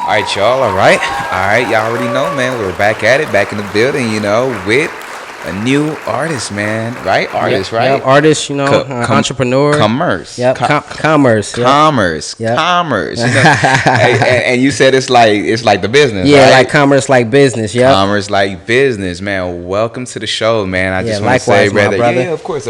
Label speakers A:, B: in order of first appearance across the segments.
A: All right, y'all. All right. All right. Y'all already know, man. We're back at it, back in the building, with a new artist, man. Right? Artist, right?
B: Yep, artist, entrepreneur.
A: Commerce.
B: Yep, commerce. Yep.
A: Commerce.
B: Yep.
A: Commerce. And you said it's like the business,
B: yeah,
A: right?
B: like commerce, like business. Yeah.
A: Commerce like business, man. Welcome to the show, man. I just want to
B: likewise,
A: say, brother.
B: my brother.
A: Yeah, of course.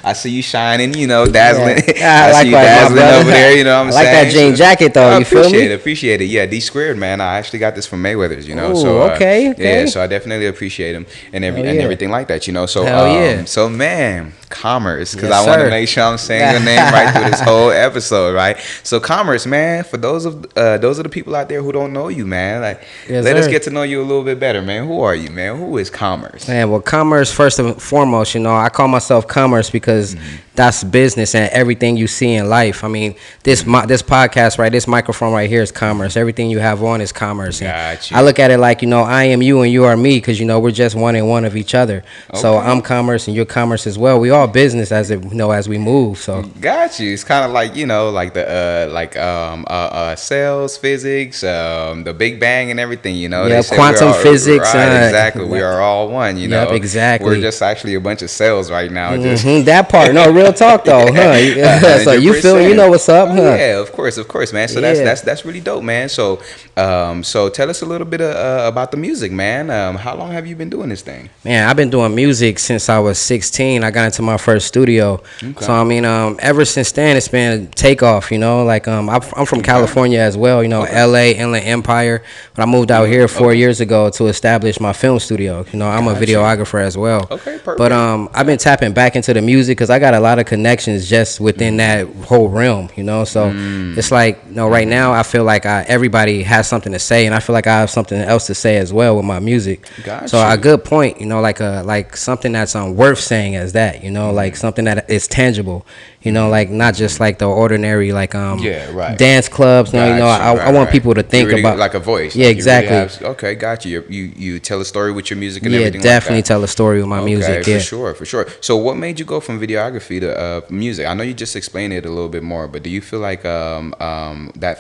A: I see you shining, dazzling.
B: Yeah.
A: I see you dazzling over there. You know what I'm saying?
B: I like that jean jacket, though. You feel me?
A: Appreciate it. Yeah, D squared, man. I actually got this from Mayweather's.
B: Ooh,
A: so
B: okay.
A: Yeah, so I definitely appreciate him and everything like that. So so man, commerce, because I want to make sure I'm saying your name right through this whole episode, right? So commerce, man. For those of the people out there who don't know you, man, let us get to know you a little bit better, man. Who are you, man? Who is commerce?
B: Man, well, commerce first and foremost, I call myself commerce because that's business and everything you see in life. I mean, this podcast, right? This microphone right here is commerce. Everything you have on is commerce.
A: Gotcha.
B: I look at it like I am you and you are me because we're just one and one of each other. Okay. So I'm commerce and you're commerce as well. We all business as we move. So
A: got you. It's kind of like like the sales, physics, the Big Bang and everything.
B: Yeah, quantum physics.
A: Right, exactly. We are all one.
B: Yep, exactly.
A: We're just actually a bunch of cells right now.
B: That part. No, real talk though, huh? So you feel what's up, huh?
A: Yeah, of course, man. So that's really dope, man. So tell us a little bit about the music, man. How long have you been doing this thing?
B: Man, I've been doing music since I was 16. I got into my first studio. Okay. So I mean, ever since then it's been takeoff. I'm from California as well. Okay. LA, Inland Empire. But I moved out here 4 years ago to establish my film studio. I'm a videographer as well.
A: Okay, perfect.
B: But I've been tapping back into the music because I got a lot of connections just within that whole realm. So it's like right now I feel like everybody has something to say, and I feel like I have something else to say as well with my music.
A: Gotcha.
B: So a good point, like something that's worth saying as that, like something that is tangible, like not just like the ordinary dance clubs. I want people to think about
A: like a voice.
B: Yeah, exactly.
A: Okay, got you. You tell a story with your music and everything.
B: Yeah, definitely tell a story with my music. Yeah,
A: for sure. So what made you go from videography to music? I know you just explained it a little bit more, but do you feel like that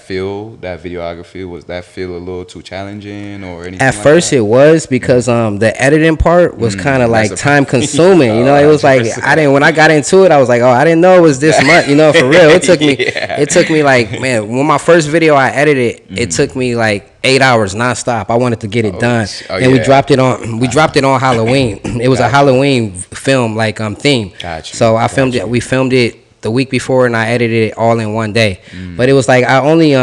A: videography, was that feel a little too challenging or anything?
B: At first it was because the editing part was kind of like time consuming. It was like when I got into it, I was like, I didn't know it was this much. For real. It took me like, man, when my first video I edited, it took me like 8 hours nonstop. I wanted to get it done, and we dropped it on Halloween. It was a Halloween film theme.
A: Gotcha.
B: So we filmed it the week before, and I edited it all in one day. But it was like I only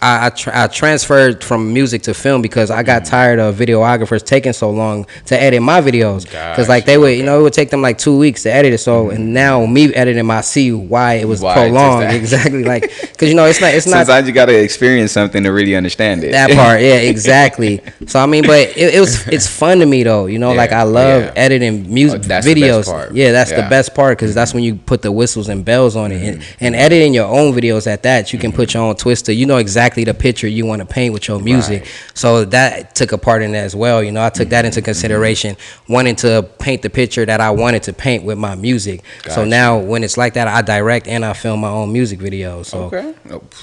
B: I transferred from music to film because I got tired of videographers taking so long to edit my videos. Because they would, it would take them like 2 weeks to edit it. So and now me editing, I see why it was prolonged. Exactly, because it's not.
A: Sometimes you gotta experience something to really understand it.
B: That part, yeah, exactly. So I mean, but it's fun to me though. I love editing music videos. Yeah, that's the best part because that's when you put the whistles and bells on it, and editing your own videos at that. You can put your own twist to exactly the picture you want to paint with your music. So that took a part in that as well. I took that into consideration, wanting to paint the picture that I wanted to paint with my music. Gotcha. So now when it's like that, I direct and I film my own music videos. So
A: okay,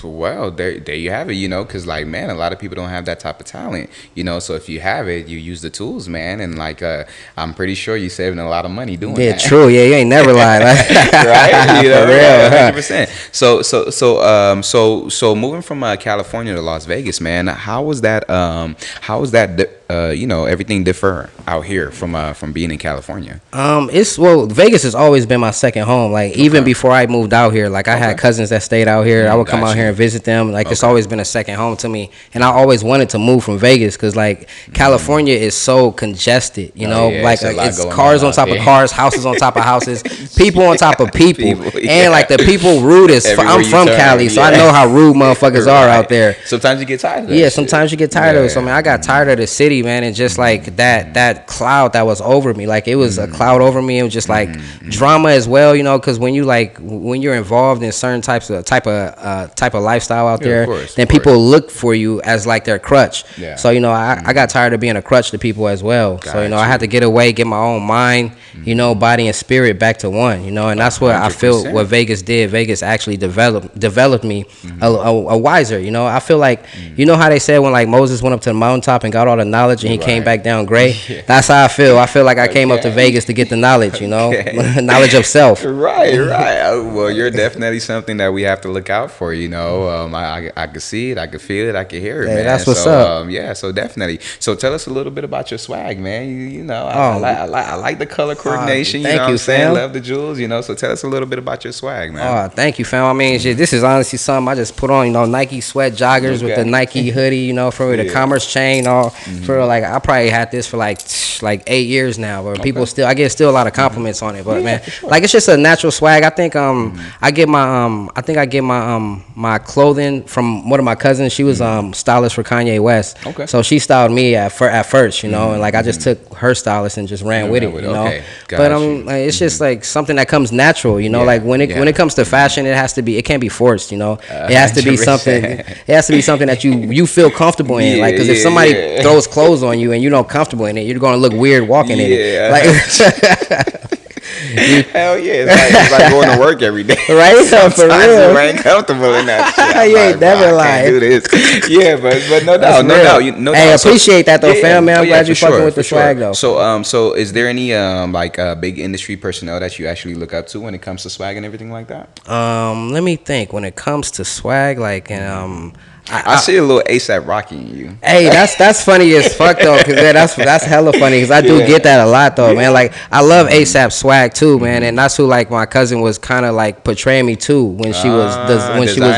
A: well there you have it. Because a lot of people don't have that type of talent. So if you have it, you use the tools, man, and I'm pretty sure you're saving a lot of money doing that.
B: Yeah, true. Yeah, you ain't never lied.
A: Right?
B: For
A: real, 100%. So moving from California to Las Vegas, man, how was that? Everything differ out here from being in California?
B: Vegas has always been my second home. Even before I moved out here, I had cousins that stayed out here. I would come out here and visit them. It's always been a second home to me, and I always wanted to move from Vegas because California is so congested. It's cars on top of cars, houses on top of houses, people on top of people, and the people rude as I'm from Cali, so I know how rude motherfuckers are out there.
A: Sometimes you get tired of that.
B: Sometimes you get tired of it. So I got tired of the city city, man, and just like that cloud that was over me, like it was a cloud over me. It was just like drama as well, you know, because when you're involved in certain type of lifestyle out there, then people look for you as like their crutch. Yeah. So you know, I got tired of being a crutch to people as well. So you know, I had to get away, get my own mind, you know, body and spirit back to one, you know, and that's what 100%. I feel what Vegas did. Vegas actually developed me a wiser, you know. I feel like, you know how they said when like Moses went up to the mountaintop and got all the knowledge and he came back down gray. Yeah. That's how I feel. I feel like I came up to Vegas to get the knowledge, you know, knowledge of self.
A: Right. Well, you're definitely something that we have to look out for, you know. I could see it, I could feel it, I could hear it, man.
B: That's what's up.
A: Yeah, so definitely. So tell us a little bit about your swag, man. You know, I like the color coordination. You know what I'm saying? Love the jewels, you know. So tell us a little bit about your swag, man.
B: Oh, thank you, fam. I mean, this is honestly something I just put on, you know, Nike sweat joggers with the Nike hoodie, you know, for the commerce chain. For like, I probably had this for like 8 years now, but people I get a lot of compliments on it. But man, like it's just a natural swag. I think I get my clothing from one of my cousins. She was stylist for Kanye West. Okay. So she styled me at first, you know, and like I just took her stylist and just ran with it, you know. Okay. But like, it's just like something that comes natural, you know. Like when it comes to fashion, it can't be forced, you know. It has to be something. It has to be something that you feel comfortable in. Like, because if somebody throws clothes on you and you're not comfortable in it, you're gonna look weird walking in it. Like.
A: Hell yeah, it's like going to work every day.
B: Right?
A: Sometimes
B: for real.
A: You ain't comfortable in that shit.
B: You ain't never lying.
A: Do this. Yeah, but no doubt.
B: Hey, appreciate that though, fam, man. I'm glad you fucking with the swag though.
A: So is there any big industry personnel that you actually look up to when it comes to swag and everything like that?
B: Let me think. When it comes to swag, like
A: I see a little ASAP Rocky in you.
B: Hey, that's funny as fuck though, because that's hella funny, because I do get that a lot though, man. Like I love ASAP swag too, man, and that's who like my cousin was kind of like portraying me too when she was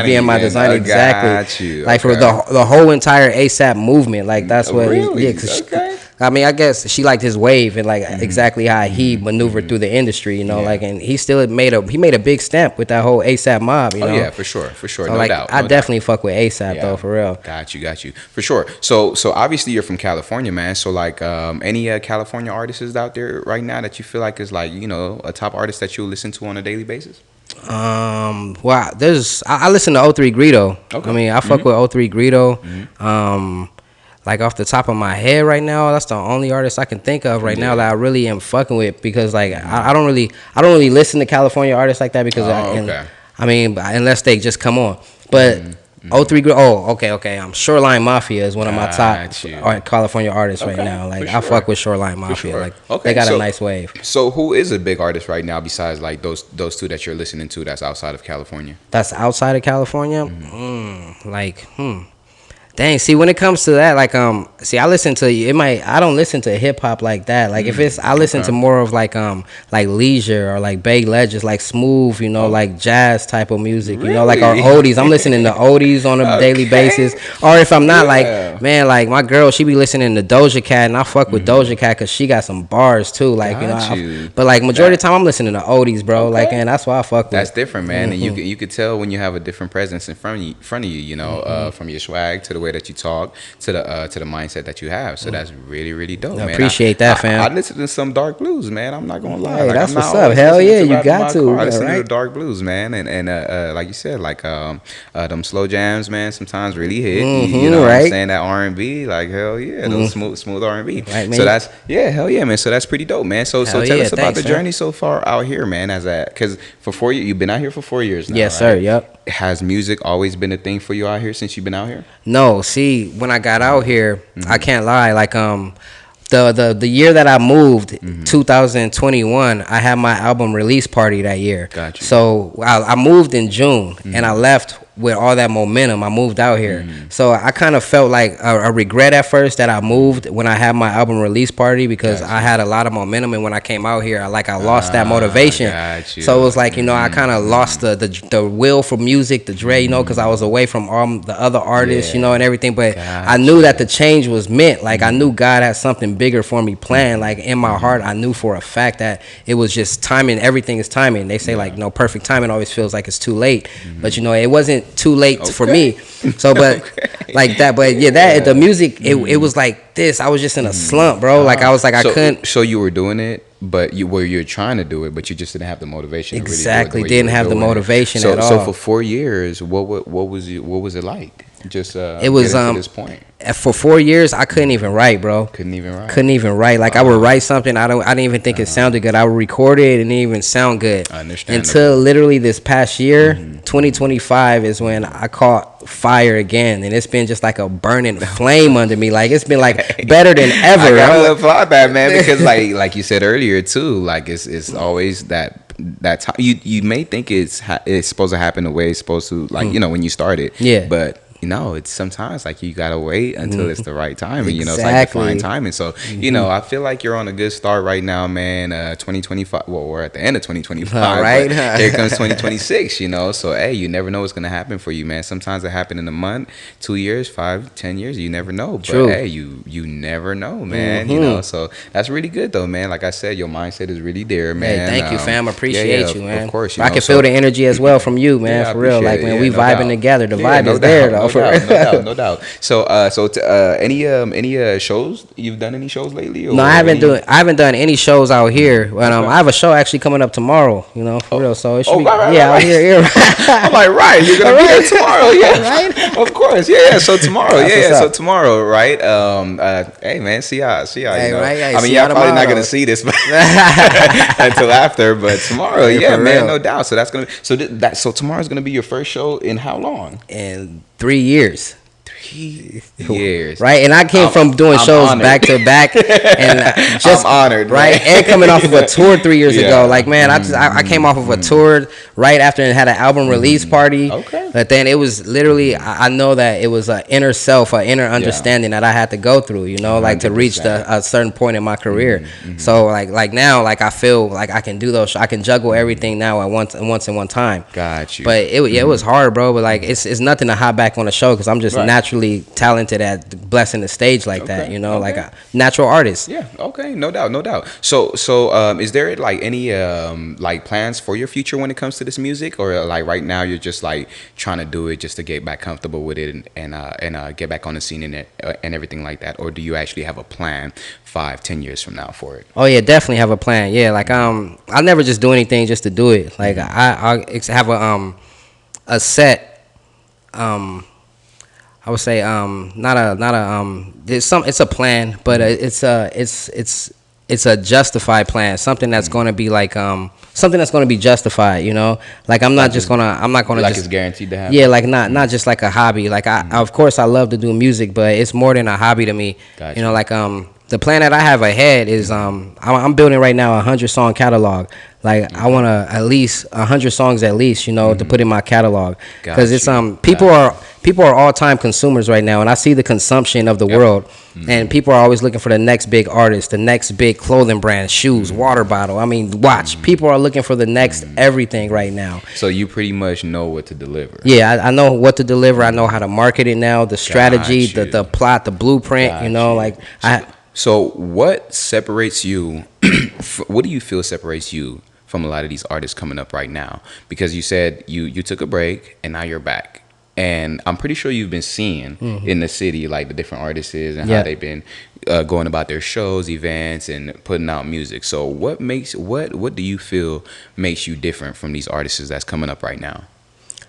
B: being my designer. Exactly. Like for the whole entire ASAP movement, like that's what.
A: Really?
B: Yeah, I mean, I guess she liked his wave and like exactly how he maneuvered through the industry, you know, like, and he still made a big stamp with that whole ASAP mob, you know.
A: Oh yeah, for sure,
B: so,
A: no
B: like,
A: doubt.
B: I definitely fuck with ASAP though, for real.
A: Got you, for sure. So obviously you're from California, man. So like, any California artists out there right now that you feel like is like, you know, a top artist that you listen to on a daily basis?
B: Well, I listen to O3 Greedo. Okay. I mean, I fuck with O3 Greedo. Like off the top of my head right now, that's the only artist I can think of right now that I really am fucking with, because like I don't really listen to California artists like that, because I mean, unless they just come on. But O3 Greedo, okay. Shoreline Mafia is one of my top California artists right now. Like I fuck with Shoreline Mafia. Like they got a nice wave.
A: So who is a big artist right now besides like those two that you're listening to that's outside of California?
B: That's outside of California? Dang, see, when it comes to that, like, I listen to I don't listen to hip hop like that. Like, if it's, I listen to more of like Leisure or like Bay Legends, like smooth, you know, like jazz type of music, you know, like our oldies. I'm listening to oldies on a daily basis. Or if I'm not, like, man, like my girl, she be listening to Doja Cat, and I fuck with Doja Cat because she got some bars too, like, you know. But like majority of the time, I'm listening to oldies, bro. Like, and that's why I fuck with.
A: That's different, man. And you could tell when you have a different presence in front of you, you know, from your swag to the way that you talk to the mindset that you have. So that's really, really dope, man.
B: Appreciate that, fam.
A: I listen to some dark blues, man. I'm not gonna lie.
B: Hey,
A: like,
B: that's what's up. Hell yeah, you got to.
A: I listen to dark blues, man, and like you said, like them slow jams, man. Sometimes really hit. You know what I'm saying? That R&B, like hell yeah, those smooth R&B. Right, so that's hell yeah, man. So that's pretty dope, man. So tell us about the journey so far out here, man. Because for 4 years, you've been out here for 4 years now.
B: Yes, sir. Yep.
A: Has music always been a thing for you out here since you've been out here?
B: No, see, when I got out here, I can't lie, like the year that I moved, 2021, I had my album release party that year. Gotcha. So I moved in June, and I left with all that momentum. I moved out here. So I kind of felt like a regret at first that I moved when I had my album release party, because I had a lot of momentum, and when I came out here, I lost that motivation. So it was like, you know, I kind of lost the will for music, the dread, you know, because I was away from all the other artists, you know, and everything. But I knew that the change was meant. Like I knew God had something bigger for me planned. Like in my heart, I knew for a fact that it was just timing. Everything is timing. They say like, no, perfect timing always feels like it's too late. But you know, it wasn't wasn't too late for me. So, but like that, but that the music, it was like this. I was just in a slump, bro. Like I was like, I couldn't.
A: So you were doing it, but you're trying to do it, but you just didn't have the motivation.
B: Exactly,
A: to really
B: didn't have the motivation at all.
A: So for 4 years, what was it like? Just
B: it was
A: to this point.
B: For 4 years, I couldn't even write, bro.
A: Couldn't even write.
B: Like I would write something, I didn't even think it sounded good. I would record it and it didn't even sound good.
A: I understand.
B: Until literally this past year, 2025 is when I caught fire again, and it's been just like a burning flame under me. Like it's been like better than ever.
A: I gotta applaud that, man, because like you said earlier too, like it's always that time. You may think it's supposed to happen the way it's supposed to, like when you start it.
B: Yeah.
A: But it's sometimes like you gotta wait until it's the right time, and it's like define timing. So I feel like you're on a good start right now, man. 2025. Well, we're at the end of 2025, right? Here comes 2026. So hey, you never know what's gonna happen for you, man. Sometimes it happen in a month, 2 years, 5, 10 years. You never know. But
B: True.
A: Hey, you never know, man. So that's really good though, man. Like I said, your mindset is really there, man.
B: Hey, thank you, fam. Appreciate you, man.
A: Of course,
B: I can feel the energy as well from you, man. For real, like when we vibing together, the vibe is there though.
A: No doubt. So, any shows? You've done any shows lately? Or
B: no, I haven't done any shows out here. But I have a show actually coming up tomorrow. For real. So it should be out here.
A: I'm like, right, you're gonna be there tomorrow, right? Of course, yeah. So tomorrow, so tomorrow, right? Hey, man, see y'all.
B: Right,
A: I mean, y'all probably not gonna see this until after, but tomorrow, man, no doubt. So that's gonna so tomorrow's gonna be your first show in how long?
B: In 3 years.
A: 3 years,
B: right? And I came from doing shows honored. Back to back, and just
A: I'm honored,
B: right? And coming off of a tour 3 years ago, like man, I came off of a tour right after and had an album release party.
A: Okay,
B: but then it was literally, I know that it was an inner self, an inner understanding that I had to go through, like to reach a certain point in my career. So like now, like I feel like I can do those. I can juggle everything now at once in one time.
A: Got you.
B: But it was hard, bro. But like it's nothing to hop back on the show because I'm just naturally talented at blessing the stage like that, like a natural artist.
A: Yeah, okay, no doubt. So is there like any like plans for your future when it comes to this music, or like right now you're just like trying to do it just to get back comfortable with it and get back on the scene and everything like that, or do you actually have a plan 5-10 years from now for it?
B: Oh yeah, definitely have a plan. Yeah, like I never just do anything just to do it. Like I have a set I would say it's a plan, but it's a justified plan, something that's going to be like something that's going to be justified, like I'm not going to
A: like
B: just
A: it's guaranteed to happen.
B: Yeah, like not just like a hobby. Like of course I love to do music, but it's more than a hobby to me.
A: Gotcha.
B: Like the plan that I have ahead is I'm building right now a 100-song catalog. Like I want to at least 100 songs at least, to put in my catalog, because it's people are all-time consumers right now, and I see the consumption of the world, and people are always looking for the next big artist, the next big clothing brand, shoes, water bottle. I mean, watch. People are looking for the next everything right now.
A: So you pretty much know what to deliver.
B: Yeah, I know what to deliver. I know how to market it now, the strategy, the plot, the blueprint.
A: So what separates you? What do you feel separates you from a lot of these artists coming up right now? Because you said you took a break and now you're back. And I'm pretty sure you've been seeing in the city like the different artists and how they've been going about their shows, events, and putting out music. So what do you feel makes you different from these artists that's coming up right now?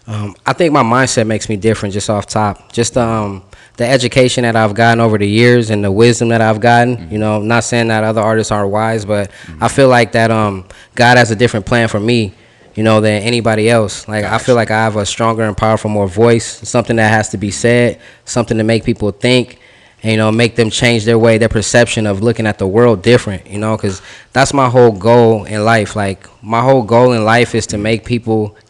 B: I think my mindset makes me different just off top. Just the education that I've gotten over the years and the wisdom that I've gotten. I'm not saying that other artists aren't wise, but I feel like that God has a different plan for me, than anybody else. Like I feel like I have a stronger and powerful more voice, something that has to be said, something to make people think, and make them change their perception of looking at the world different, because that's my whole goal in life. Like my whole goal in life is to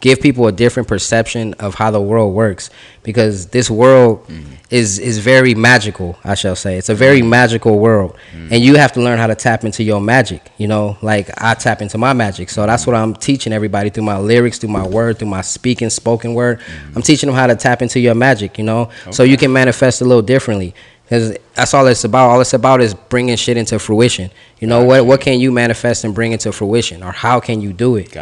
B: give people a different perception of how the world works, because this world is very magical, I shall say. It's a very magical world, and you have to learn how to tap into your magic, like I tap into my magic. So that's what I'm teaching everybody through my lyrics, through my word, through my spoken word. I'm teaching them how to tap into your magic, so you can manifest a little differently. because that's all it's about. All it's about is bringing shit into fruition. You know, what can you manifest and bring into fruition, or how can you do it?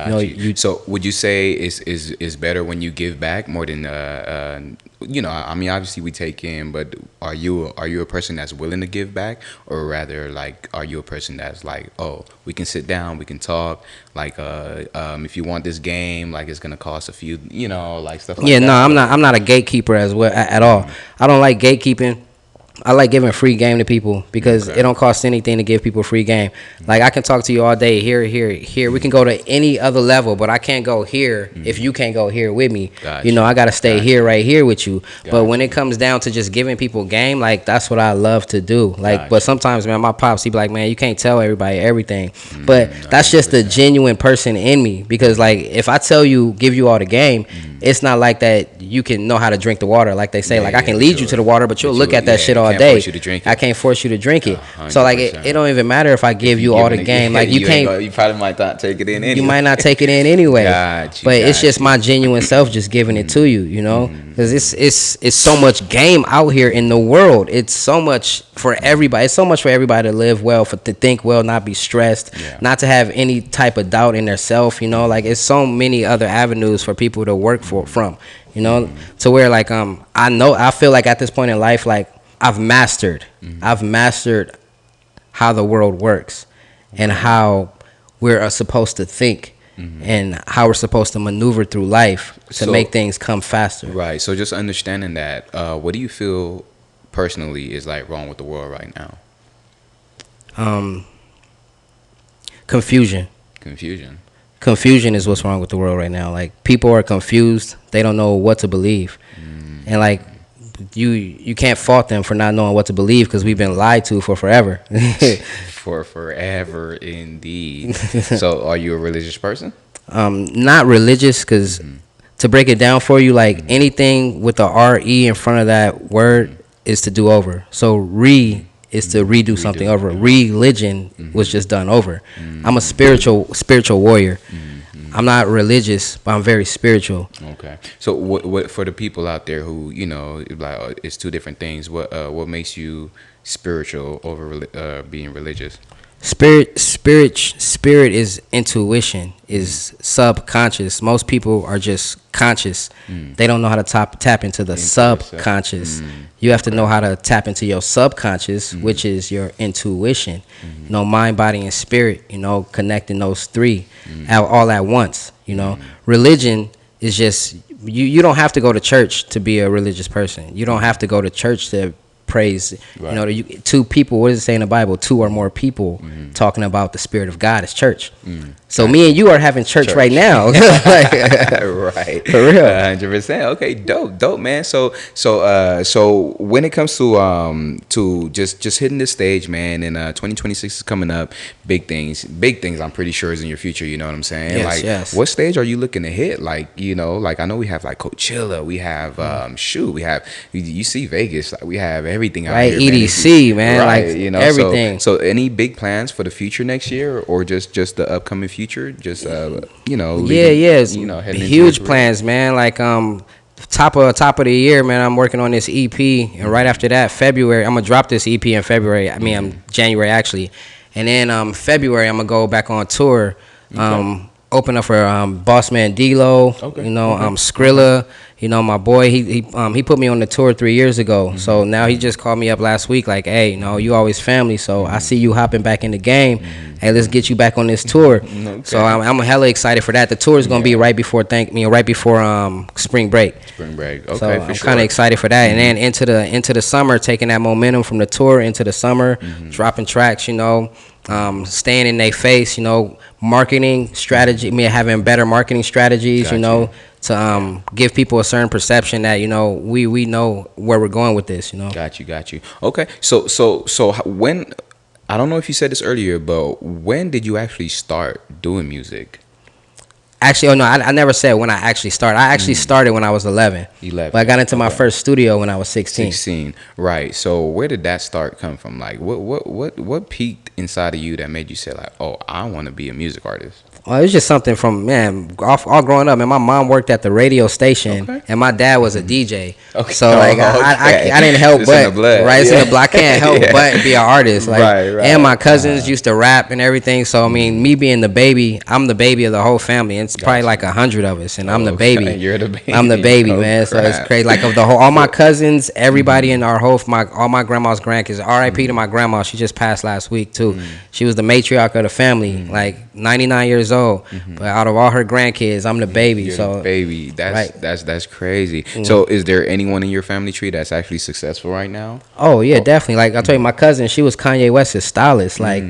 A: So would you say is better when you give back more than you know, I mean, obviously we take in, but are you a person that's willing to give back, or rather, like, are you a person that's like, oh, we can sit down, we can talk, like, if you want this game, like, it's gonna cost a few, you know, like stuff like that.
B: Yeah, no, I'm not a gatekeeper as well at all. I don't like gatekeeping. I like giving free game to people because it don't cost anything to give people free game. Like, I can talk to you all day, here. We can go to any other level, but I can't go here if you can't go here with me.
A: Gotcha.
B: You know, I got to stay here, right here with you. But when it comes down to just giving people game, like, that's what I love to do. Like, but sometimes, man, my pops, he be like, man, you can't tell everybody everything. But that's just the genuine person in me, because, like, if I tell you, give you all the game, it's not like that you can know how to drink the water. Like they say, like, I can lead you to the water, but you'll look at that shit all day. I can't force you to drink it. 100%. So, like, it don't even matter if I give you all the game. Like, you can't.
A: You probably might not take it in anyway.
B: You might not take it in anyway. But it's just my genuine self just giving it to you, you know? Because it's so much game out here in the world. It's so much for everybody. It's so much for everybody to live well, to think well, not be stressed, not to have any type of doubt in their self, you know? Like, it's so many other avenues for people to work from, you know? To where, like, I feel like at this point in life, like, I've mastered how the world works and how we're supposed to think and how we're supposed to maneuver through life to make things come faster.
A: Right. So just understanding that, what do you feel personally is, like, wrong with the world right now?
B: Confusion is what's wrong with the world right now. Like, people are confused. They don't know what to believe. And, like, you can't fault them for not knowing what to believe, because we've been lied to for forever.
A: For forever, indeed. So, are you a religious person?
B: Not religious, because to break it down for you, like, anything with the R-E in front of that word is to do over. So, is to redo something over. Religion was just done over. I'm a spiritual warrior. I'm not religious, but I'm very spiritual.
A: Okay. So what for the people out there who, you know, like, it's two different things. What makes you spiritual over being religious?
B: Spirit is intuition, is subconscious. Most people are just conscious. They don't know how to tap into the subconscious. You have to know how to tap into your subconscious, which is your intuition. You know, mind, body, and spirit, you know, connecting those three all at once. You know, religion is just, you don't have to go to church to be a religious person. You don't have to go to church to praise. You know, two people, what does it say in the Bible? Two or more people talking about the Spirit of God is church. So me and you are having church right now.
A: Right.
B: For real.
A: 100%. Okay, dope, man. So when it comes to just hitting this stage, man, and 2026 is coming up, big things I'm pretty sure is in your future, you know what I'm saying?
B: Yes.
A: What stage are you looking to hit? Like, you know, like, I know we have, like, Coachella, we have we have, you see Vegas, like, we have everything out here,
B: EDC, man,
A: right,
B: like,
A: you know,
B: everything.
A: So any big plans for the future next year, or just the upcoming future? Just you know,
B: you know, huge plans, man. Like, top of the year, man, I'm working on this EP, and right after that, February, I'm gonna drop this EP in February. I mean, I'm January actually, and then February I'm gonna go back on tour. Open up for Boss Man D-Lo, you know, Skrilla. You know, my boy, he put me on the tour 3 years ago. So now he just called me up last week, like, hey, you know, you always family, so I see you hopping back in the game. Hey, let's get you back on this tour. So I'm hella excited for that. The tour is gonna be right before spring break.
A: Okay,
B: so I'm kind of excited for that. And then into the summer, taking that momentum from the tour into the summer, dropping tracks, you know, staying in their face, you know, marketing strategy, having better marketing strategies, you know, to give people a certain perception that, you know, we know where we're going with this, you know.
A: Got you. Okay, so when, I don't know if you said this earlier, but when did you actually start doing music?
B: Actually, no, I never said when I actually started. I actually started when I was 11. But I got into my first studio when I was 16.
A: Right. So where did that start come from? Like, what peaked inside of you that made you say, like, oh, I want to be a music artist?
B: Oh, it was just something from, man, all growing up. Man, my mom worked at the radio station, and my dad was a DJ. Okay. So like, I didn't help but right. It's in the blood. I can't help but be an artist. Like, and my cousins used to rap and everything. So I mean, me being the baby, I'm the baby of the whole family. And it's probably like 100 of us, and I'm the baby.
A: You're the baby.
B: I'm the baby, man. So it's crazy. Like of the whole, all my cousins, everybody in our whole, all my grandma's grandkids. R.I.P. to my grandma. She just passed last week too. She was the matriarch of the family. Like 99 years old, but out of all her grandkids, I'm the baby.
A: You're the baby. That's crazy. So is there anyone in your family tree that's actually successful right now?
B: Oh yeah, definitely. Like I told you, my cousin, she was Kanye West's stylist. Like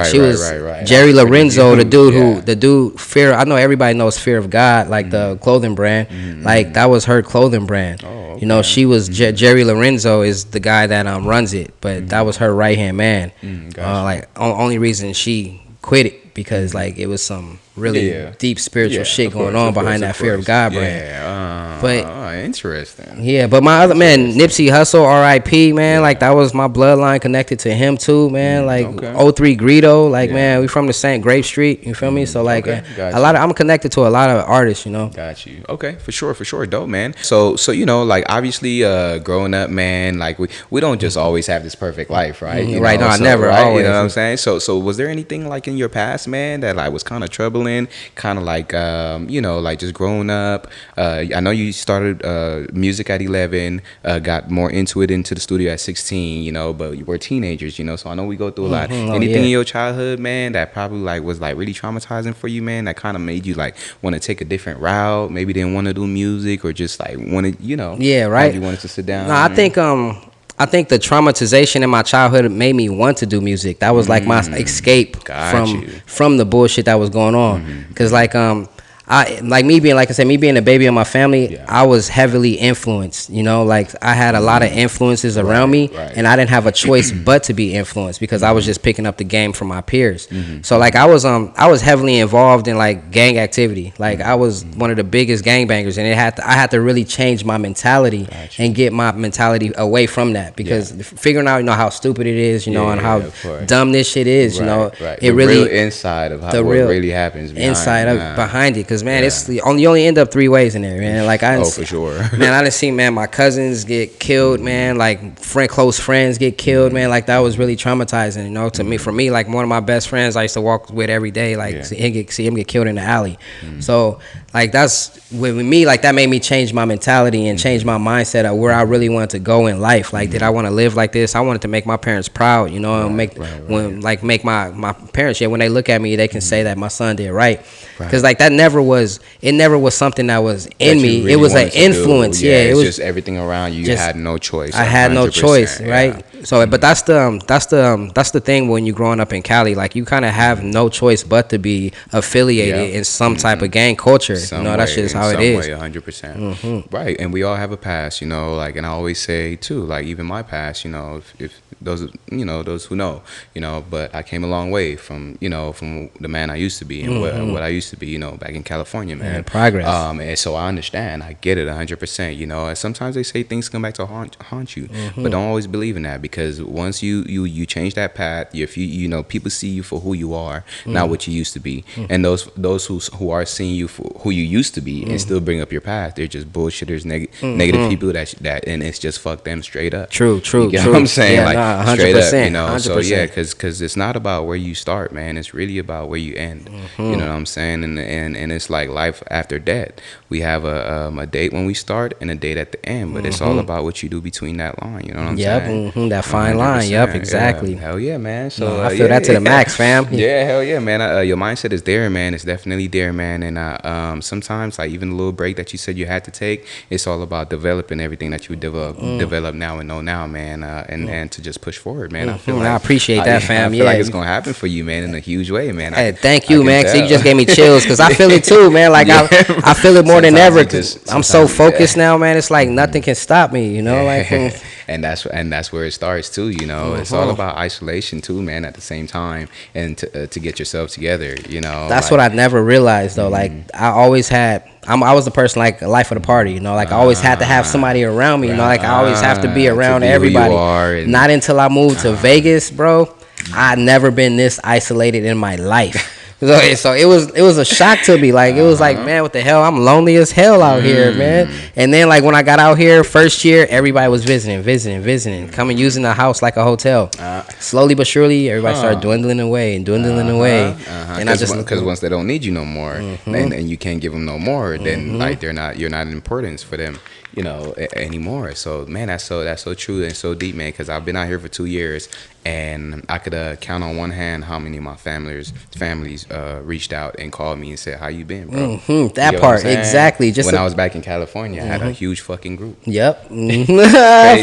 B: she was Jerry Lorenzo, the dude Fear. I know everybody knows Fear of God, like the clothing brand. Like that was her clothing brand. Oh, okay. You know, she was Jerry Lorenzo is the guy that runs it, but that was her right hand man. Like only reason she quit it because like it was some really deep spiritual shit going on behind that Fear of God brand. But
A: interesting.
B: Yeah, but my other man, Nipsey Hussle, R.I.P. man, like that was my bloodline connected to him too, man. Like 03 Greedo, like man, we from the same Grape Street, you feel me? So like a lot of I'm connected to a lot of artists, you know.
A: Got you. Okay, for sure, dope, man. So you know, like obviously growing up, man, like we don't just always have this perfect life, right? You
B: right,
A: know?
B: No, I never always.
A: You know what I'm saying? So was there anything like in your past, man, that like was kind of troubling? Kind of like you know, like just growing up. I know you started music at 11, got more into the studio at 16, you know, but you were teenagers, you know, so I know we go through a lot. Anything in your childhood, man, that probably like was like really traumatizing for you, man, that kind of made you like want to take a different route, maybe didn't want to do music or just like wanted, you know, you wanted to sit down?
B: No, I think the traumatization in my childhood made me want to do music. That was like my escape from the bullshit that was going on. Cause like I like me being, like I said, me being a baby of my family, I was heavily influenced, you know, like I had a lot of influences around me and I didn't have a choice but to be influenced because I was just picking up the game from my peers. So like I was heavily involved in like gang activity. Like I was one of the biggest gangbangers, and I had to really change my mentality and get my mentality away from that because figuring out, you know, how stupid it is, you know, and how dumb this shit is, you know, it
A: the
B: really
A: real inside of how what really happens
B: behind it. Cause man, it's you only end up 3 ways in there, man. Like
A: for sure,
B: man. I done seen, man, my cousins get killed, man. Like close friends get killed, man. Like that was really traumatizing, you know. To me, for me, like one of my best friends I used to walk with every day, like see him get killed in the alley. So like that's with me, like that made me change my mentality and change my mindset of where I really wanted to go in life. Like, did I want to live like this? I wanted to make my parents proud, you know, and make my parents, when they look at me, they can say that my son did right. Because like it never was something that was in me. Really, it was an influence.
A: It was just everything around you. You had no choice.
B: I had no choice, right? So, but that's the thing when you're growing up in Cali. Like you kind of have no choice but to be affiliated in some type of gang culture. You know, that's just how it is.
A: 100%. Right, and we all have a past, you know. Like, and I always say too, like even my past, you know, if those, you know, those who know, you know, but I came a long way from, you know, from the man I used to be and what I used to be, you know, back in California, man.
B: Progress.
A: And so I understand, I get it 100%, you know. And sometimes they say things come back to haunt you, but don't always believe in that, because once you change that path, if you know, people see you for who you are, not what you used to be. And those who are seeing you for who you used to be and still bring up your path, they're just bullshitters, negative people that and it's just fuck them straight up.
B: True.
A: You know what I'm saying?
B: Yeah,
A: like,
B: 100%,
A: straight up, you know.
B: 100%.
A: So yeah, because it's not about where you start, man. It's really about where you end. You know what I'm saying? And it's like life after death. We have a date when we start and a date at the end, but it's all about what you do between that line. You know what I'm saying?
B: That fine line. Yep, exactly.
A: Yeah. Hell yeah, man. So
B: I feel that to the max, fam.
A: Yeah, hell yeah, man. Your mindset is there, man. It's definitely there, man. And sometimes, like even the little break that you said you had to take, it's all about developing everything that you develop now and know now, man. And to just push forward, man. I feel like
B: I appreciate that, fam.
A: I feel like it's gonna happen for you, man, in a huge way, man.
B: Hey, thank you, man. So you just gave me chills, because I feel it too, man. Like I feel it more than ever, because I'm so focused now, man. It's like nothing can stop me, you know. Like,
A: and that's where it starts too, you know. It's all about isolation too, man. At the same time, and to get yourself together, you know.
B: That's what I never realized though. Like I always had. I was the person, like, life of the party, you know. Like I always had to have somebody around me, you know. Like I always have to be around everybody. Not until I moved to Vegas, bro. I'd never been this isolated in my life. So it was a shock to me. Like, it was like, man, what the hell? I'm lonely as hell out here, man. And then, like, when I got out here first year, everybody was visiting, coming using the house like a hotel. Slowly but surely, everybody started dwindling away. And I just,
A: because once they don't need you no more, and you can't give them no more, then like you're not in importance for them, you know, anymore. So man, that's so true and so deep, man. Because I've been out here for 2 years, and I could count on one hand how many of my families reached out and called me and said, "How you been, bro?"
B: That part, exactly. Just
A: when I was back in California, I had a huge fucking group.
B: Yep,
A: Crazy,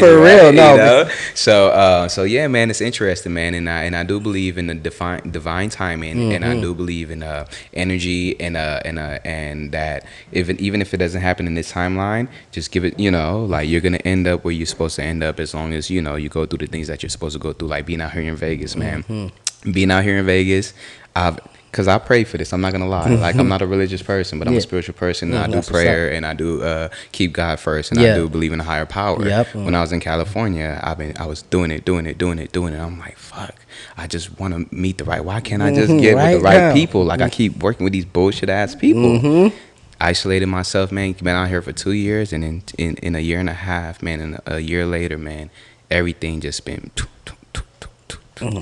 B: for real.
A: Right?
B: No,
A: you know? So yeah, man, it's interesting, man, and I do believe in the divine timing, and I do believe in energy, and that even if it doesn't happen in this timeline, just give it, you know, like you're gonna end up where you're supposed to end up, as long as, you know, you go through the things that you're supposed to go through, like being out here in Vegas, man. Being out here in Vegas, because I pray for this. I'm not gonna lie. Like, I'm not a religious person, but I'm a spiritual person, and I do prayer, and I do keep God first, and I do believe in a higher power. When I was in California, I was doing it. I'm like, fuck, I just want to meet the right. Why can't I just get with the right people? Like, I keep working with these bullshit ass people. Isolated myself, man. Been out here for 2 years, and in a year and a half, man, and a year later, man, everything just been.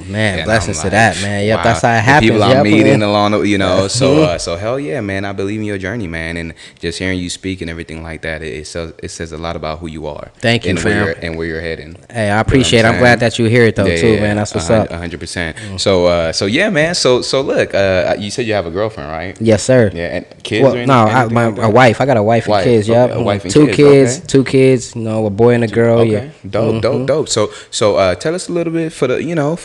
B: Man, blessings to that, man. Yep, wow. That's how it happens.
A: The people I'm meeting along, you know. So hell yeah, man. I believe in your journey, man, and just hearing you speak and everything like that, it says a lot about who you are.
B: Thank you, fam.
A: And where you're heading.
B: Hey, I appreciate it. I'm glad that you hear it though, too, man. That's what's up.
A: 100%. So yeah, man. So look, you said you have a girlfriend, right?
B: Yes, sir.
A: Yeah, and kids.
B: A wife. I got a wife and kids. Yep.
A: A wife and
B: two kids. You know, a boy and a girl.
A: Okay. Yeah. Dope. So tell us a little bit for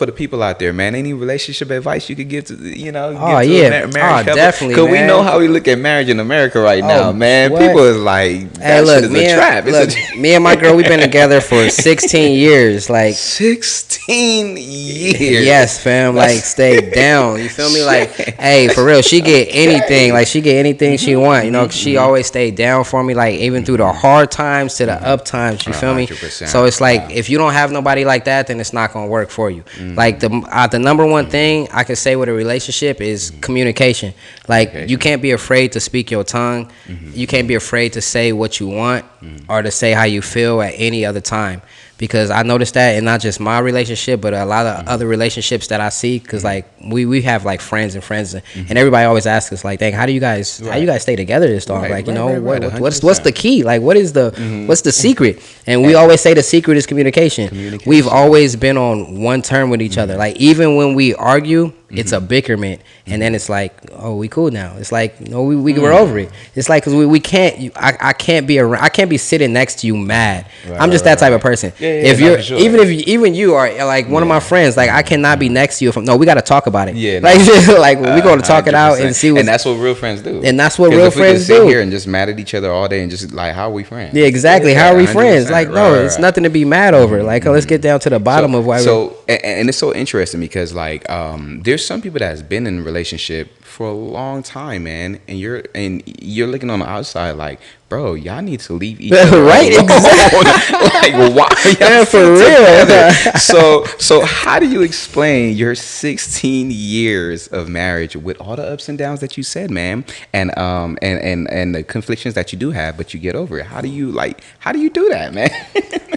A: the people out there, man. Any relationship advice you could give to, you know? Marriage couple?
B: Definitely.
A: Because we know how we look at marriage in America right now, man. What? People is like, that shit is a trap.
B: Me and my girl, we've been together for 16 years. Like
A: 16 years.
B: Yes, fam. Like, stay down. You feel me? Like, hey, for real, she get anything. Like, she get anything she want. You know, she always stayed down for me. Like, even through the hard times to the up times. You feel me? So it's like, if you don't have nobody like that, then it's not gonna work for you. Like, the number one thing I can say with a relationship is communication. Like, you can't be afraid to speak your tongue. You can't be afraid to say what you want or to say how you feel at any other time. Because I noticed that in not just my relationship, but a lot of other relationships that I see. Because like we have like friends, and everybody always asks us like, "Dang, how you guys stay together this long?" Like, you know, what's the key? Like, what is what's the secret? And we always say the secret is communication. We've always been on one term with each other. Like, even when we argue, it's a bickerment, and then it's like, oh, we cool now. It's like, no, we're over it. It's like, because we can't. I can't be around. I can't be sitting next to you mad. I'm just that type of person. If you're even you are like one of my friends, like, I cannot be next to you. We got to talk about it. Yeah, like we're going to talk it out and see.
A: And that's what real friends do.
B: And that's what real friends do.
A: Sit here and just mad at each other all day and just like, how are we friends?
B: Yeah, exactly. How are we friends? Like, no, it's nothing to be mad over. Like, let's get down to the bottom of why.
A: And it's so interesting because like there's some people that's been in a relationship for a long time, man, and you're looking on the outside like, bro, y'all need to leave each other
B: right
A: alone.
B: Exactly.
A: Like, why? Yeah, for real. So how do you explain your 16 years of marriage with all the ups and downs that you said, man, and the conflictions that you do have, but you get over it? How do you do that, man?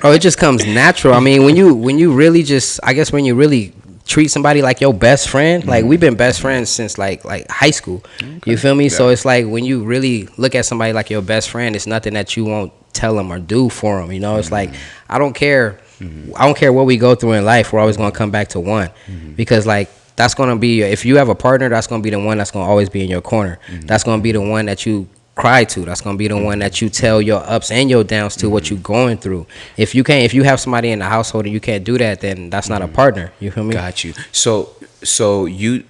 B: Oh, it just comes natural. I mean, when you really just, I guess, when you really treat somebody like your best friend, like, we've been best friends since like high school. Okay. You feel me? Yeah. So it's like, when you really look at somebody like your best friend, it's nothing that you won't tell them or do for them. You know, it's like, I don't care what we go through in life, we're always going to come back to one. Because like, that's going to be, if you have a partner, that's going to be the one that's going to always be in your corner. That's going to be the one that you cry to. That's gonna be the one that you tell your ups and your downs to, what you going through. If you have somebody in the household and you can't do that, then that's not a partner. You feel me?
A: Got you. So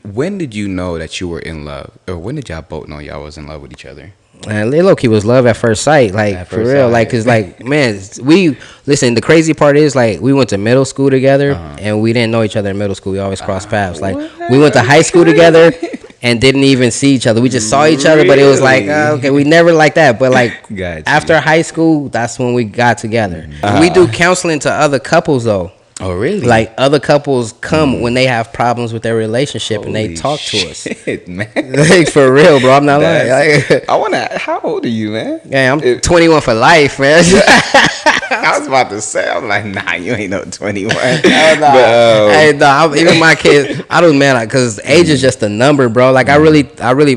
A: when did you know that you were in love, or when did y'all both know y'all was in love with each other?
B: And look, he was love at first sight, like, for real, like, cause like, man, the crazy part is, like, we went to middle school together, and we didn't know each other in middle school. We always crossed paths. Like, we went to high school together and didn't even see each other. We just saw each other, but it was like, okay, we never like that. But like, after high school, that's when we got together. We do counseling to other couples though.
A: Oh, really?
B: Like other couples come when they have problems with their relationship and they talk to us.
A: Man.
B: Like, for real, bro. I'm not lying.
A: I want to. How old are you, man?
B: Yeah, I'm 21 for life, man.
A: I was about to say, I'm like, nah, you ain't no 21.
B: Hey, no, even my kids, I don't man, because age is just a number, bro. Like I really,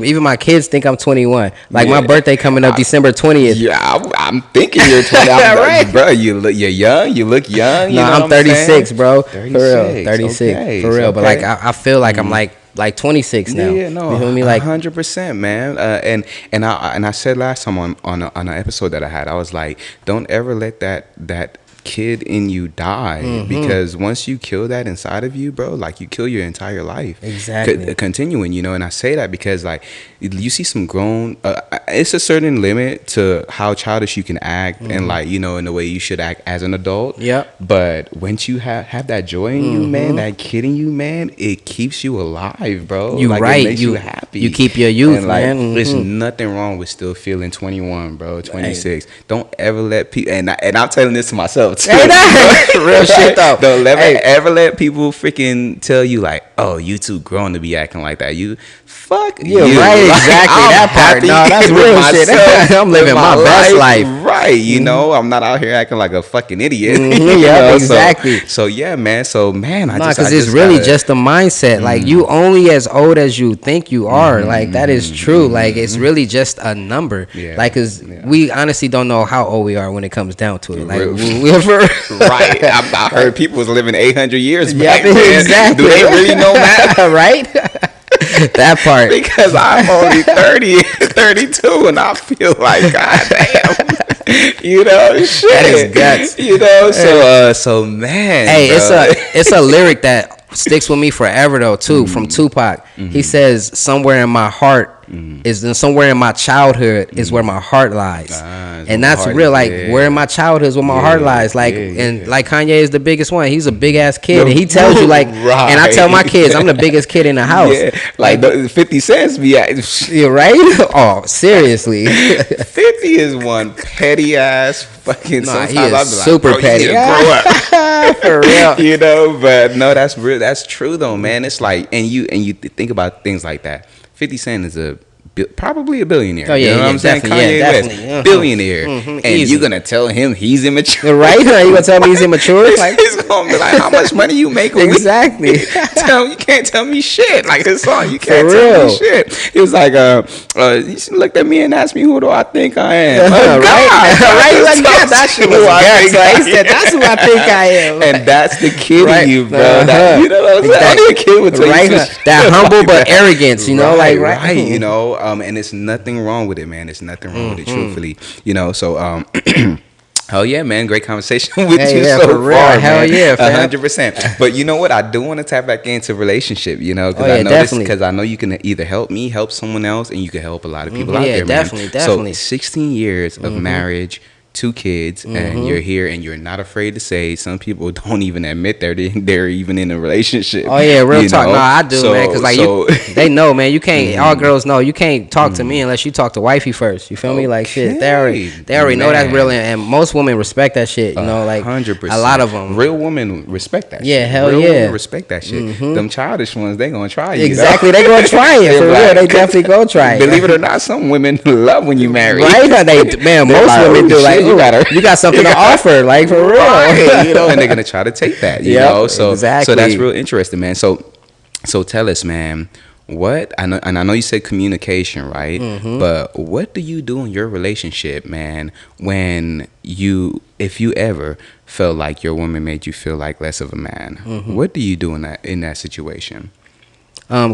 B: even my kids think I'm 21. Like my birthday coming up December 20th.
A: Yeah, I'm thinking you're 20. Right. Bro, you're young. You look young. You
B: no,
A: know
B: I'm 36, bro.
A: 36.
B: For real, 36.
A: Okay.
B: For real, but like I feel like I'm like 26 now.
A: Yeah, no,
B: you feel me? Like
A: 100%, man. And I said last time on an episode that I had, I was like, don't ever let that kid in you die, because once you kill that inside of you, bro, like you kill your entire life.
B: Exactly.
A: Continuing, and I say that because like you see some grown, it's a certain limit to how childish you can act and like, in the way you should act as an adult.
B: Yeah.
A: But once you have that joy in you, man, that kid in you, man, it keeps you alive, bro.
B: You
A: like,
B: right.
A: It makes you happy.
B: You keep your youth,
A: and like,
B: man.
A: There's nothing wrong with still feeling 21, bro, 26. Hey. Don't ever let people, and I'm telling this to myself too.
B: Hey, real shit though.
A: Don't ever let people freaking tell you like, oh, you too grown to be acting like that. You fuck
B: yeah,
A: you.
B: Right, exactly. That part. No, that's real shit. I'm living my best life.
A: Right, I'm not out here acting like a fucking idiot.
B: Yeah, exactly.
A: So yeah, man. So man,
B: because it's really just a mindset. Like you only as old as you think you are. Like that is true. Like it's really just a number. Yeah. Like, cause we honestly don't know how old we are when it comes down to it. Like
A: right. I heard people was living 800 years back then.
B: Exactly.
A: Do they really know that?
B: Right? That part.
A: Because I'm only 32 and I feel like, God damn. Shit.
B: That is guts.
A: So man.
B: Hey, it's a lyric that sticks with me forever though too, from Tupac. He says, somewhere in my heart is somewhere in my childhood is where my heart lies. And that's real. Like where in my childhood is where my heart lies. Like like Kanye is the biggest one. He's a big ass kid, and he tells you like, and I tell my kids I'm the biggest kid in the house.
A: Like 50 cents be at.
B: You're right. Oh, seriously.
A: 50 is one petty ass fucking.
B: Nah, he is super petty.
A: Grow up.
B: For real.
A: But no, that's real. That's true though, man. It's like, and you think about things like that. 50 Cent is probably a billionaire.
B: Oh, yeah,
A: you know what I'm saying? Kanye West, billionaire. And you're going to tell him he's immature.
B: Right? You going to tell me he's immature? Like,
A: he's going to be like, how much money you make a week?
B: Exactly.
A: You can't tell me shit. Like this song, you can't tell me shit. He was like, he looked at me and asked me, who do I think I am?
B: Right? Like, that shit was he said, that's who I think I am.
A: And that's the kid in you, bro. You know what I'm saying? Only a kid would tell you
B: that humble but arrogance,
A: right. And it's nothing wrong with it, man. It's nothing wrong with it, truthfully. So hell yeah, man. Great conversation with you so far,
B: hell yeah,
A: 100%. But you know what? I do want to tap back into relationship, because I know
B: definitely.
A: Because I know you can either help me, help someone else, and you can help a lot of people out there,
B: definitely,
A: man.
B: Definitely.
A: So 16 years of marriage, 2 kids, and you're here and you're not afraid to say. Some people don't even admit they're even in a relationship.
B: Oh yeah, real talk. No, I do, man, because like they know, man. You can't. All girls know you can't talk to me unless you talk to wifey first. You feel me? Like shit, they already know that's real, and most women respect that shit. Like 100%. A lot of them.
A: Real women respect that.
B: Yeah,
A: shit.
B: hell
A: real
B: yeah.
A: Women respect that shit. Them childish ones, they gonna try you.
B: Exactly, they gonna try it for real. They definitely go try it.
A: Believe it or not, some women love when you marry.
B: Right? Most women do. Like you got something to offer, like for real,
A: and they're gonna try to take that, So
B: exactly.
A: So that's real interesting, man. So tell us, man, what I know you said communication, right? But what do you do in your relationship, man, when if you ever felt like your woman made you feel like less of a man? What do you do in that situation?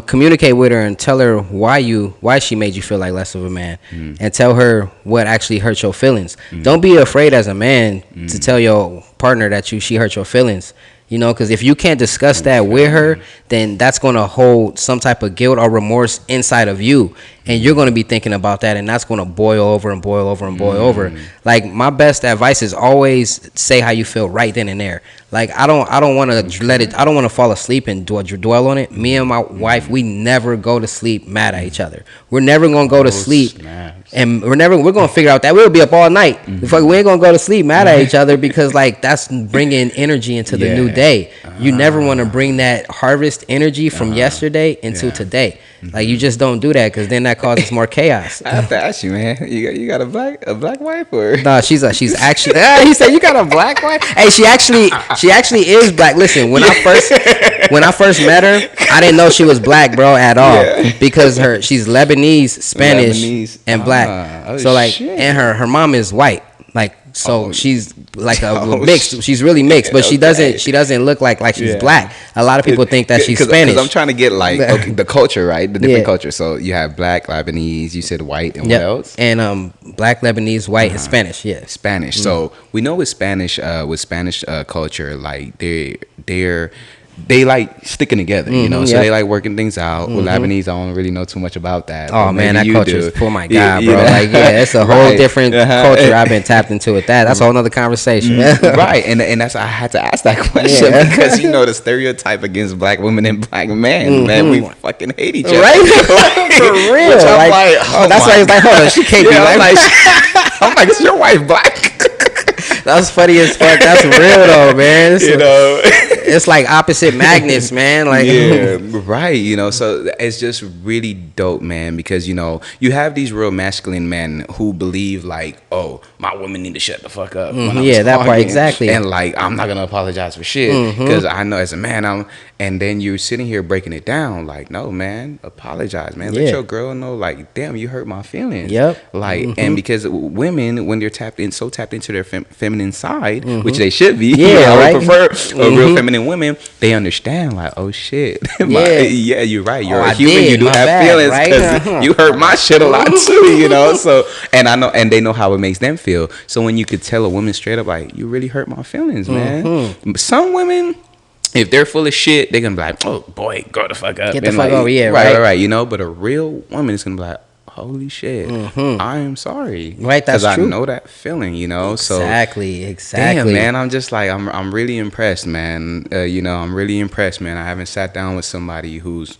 B: Communicate with her and tell her why she made you feel like less of a man, and tell her what actually hurt your feelings. Don't be afraid as a man to tell your partner that she hurt your feelings. Because if you can't discuss that with her, then that's going to hold some type of guilt or remorse inside of you. And you're going to be thinking about that, and that's going to boil over and boil over and boil over. Like, my best advice is always say how you feel right then and there. Like I don't want to let it. I don't want to fall asleep and dwell on it. Me and my wife, we never go to sleep mad at each other. We're never gonna go to sleep, and we're gonna figure out that we'll be up all night. We ain't gonna go to sleep mad at each other because like that's bringing energy into the new day. You never want to bring that harvest energy from yesterday into today. Like you just don't do that because then that causes more chaos.
A: I have to ask you, man. You got a black wife or?
B: No, she's actually. He said you got a black wife. Hey, she actually is black. Listen, when I first met her, I didn't know she was black, bro, at all because she's Lebanese, Spanish, and black. So like, and her mom is white. Like so, she's like a mixed. She's really mixed, but she doesn't look like she's black. A lot of people think that she's Spanish.
A: Because I'm trying to get like the culture right, the different culture. So you have black, Lebanese. You said white, and what else?
B: And black, Lebanese, white, and Spanish. Yeah,
A: Spanish. So we know with Spanish culture, like they like sticking together, you know. So they like working things out. With Lebanese, I don't really know too much about that.
B: Oh man, that culture is, oh my god, bro. Like it's a whole different culture. I've been tapped into with that. That's a whole nother conversation.
A: Right, and that's I had to ask that question because you know the stereotype against black women and black men, man, we fucking hate each other,
B: right? For real. That's why it's like, hold on, she can't be like.
A: I'm like, is your wife black?
B: That's funny as fuck. That's real though, man.
A: It's
B: like opposite magnets, man. Like
A: right. You know, so it's just really dope, man. Because you know you have these real masculine men who believe like, oh, my women need to shut the fuck up.
B: That part exactly.
A: And like, I'm not gonna apologize for shit because I know as a man And then you're sitting here breaking it down like, no, man, apologize, man. Let your girl know, like, damn, you hurt my feelings.
B: Yep.
A: Like, and because women, when they're tapped into their feminine side, which they should be, I would prefer real feminine women. They understand, like, oh shit, you're right. You're a human. You do have feelings because you hurt my shit a lot too, you know. So, and I know, and they know how it makes them feel. So when you could tell a woman straight up, like, you really hurt my feelings, man. Some women, if they're full of shit, they're gonna be like, oh boy, go the fuck up.
B: Get the fuck over,
A: right, you know. But a real woman is gonna be like, holy shit, I am sorry.
B: Right, that's true.
A: Because I know that feeling, you know.
B: Exactly.
A: Damn, man, I'm just like, I'm really impressed, man. You know, I'm really impressed, man. I haven't sat down with somebody who's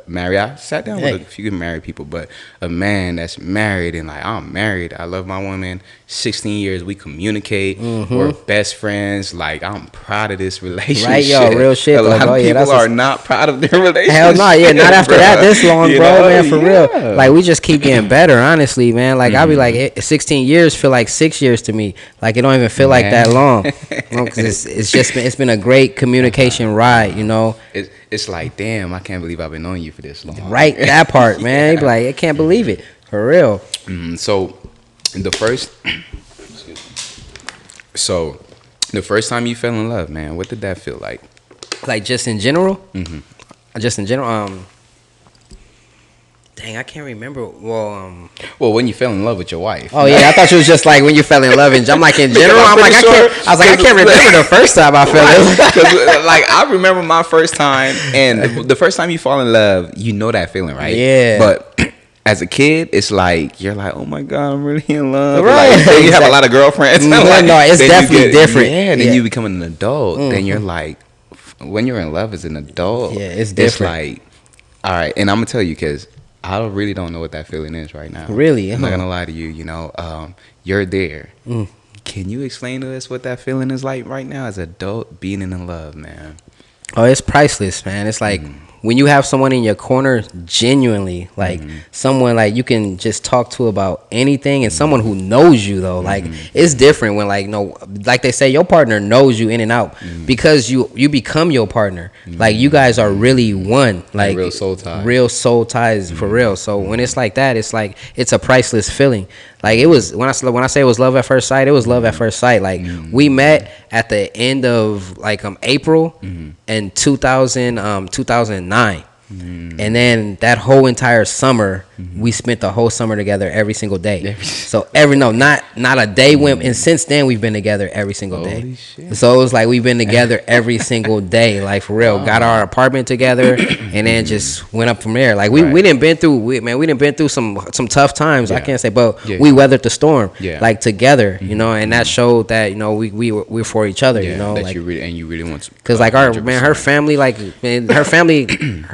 A: married. I sat down with a few married people, but a man that's married and like, I'm married, I love my woman, 16 years, we communicate, we're best friends, like, I'm proud of this relationship.
B: Right, yo, real shit.
A: A lot of people are not proud of their relationship.
B: Hell no, not after that this long, bro, man, for real. Like, we just keep getting better, honestly, man. Like, I'll be like, 16 years feel like 6 years to me. Like, it don't even feel like that long. Because it's been a great communication ride, you know.
A: It's like, damn, I can't believe I've been knowing you for this long.
B: Right, that part, man. You be like, I can't believe it, for real.
A: So the first time you fell in love, man, what did that feel like?
B: Like just in general? Just in general. Dang, I can't remember. Well,
A: when you fell in love with your wife.
B: Oh yeah, I thought it was just like when you fell in love. And I'm like, in general, I'm like, I can't remember the first time I fell in love.
A: Because like I remember my first time, and the first time you fall in love, you know that feeling, right?
B: Yeah.
A: But as a kid, it's like you're like, oh my god, I'm really in love. Right. Like, you have a lot of girlfriends.
B: No, it's definitely different.
A: Yeah, and then you become an adult. Then you're like, when you're in love as an adult,
B: it's different.
A: It's like, all right, and I'm gonna tell you because I really don't know what that feeling is right now.
B: Really?
A: I'm not gonna lie to you. You know, you're there. Can you explain to us what that feeling is like right now as an adult being in love, man?
B: Oh, it's priceless, man. It's like when you have someone in your corner, genuinely, like someone like you can just talk to about anything, and someone who knows you though, like it's different when like they say your partner knows you in and out because you become your partner. Like you guys are really one, like
A: real soul ties,
B: for real. So when it's like that, it's like it's a priceless feeling. Like it was when I say it was love at first sight, it was love at first sight. Like we met at the end of like April in 2009, and then that whole entire summer we spent the whole summer together every single day. So not a day went, and since then we've been together every single day. Shit. So it was like we've been together every single day, like for real. Got our apartment together, and then just went up from there. Like we didn't been through some tough times. I can't say, but we weathered the storm like together, you know, and that showed that, you know, we're for each other, you know,
A: that
B: like
A: you really want to.
B: Because like her family, like her family,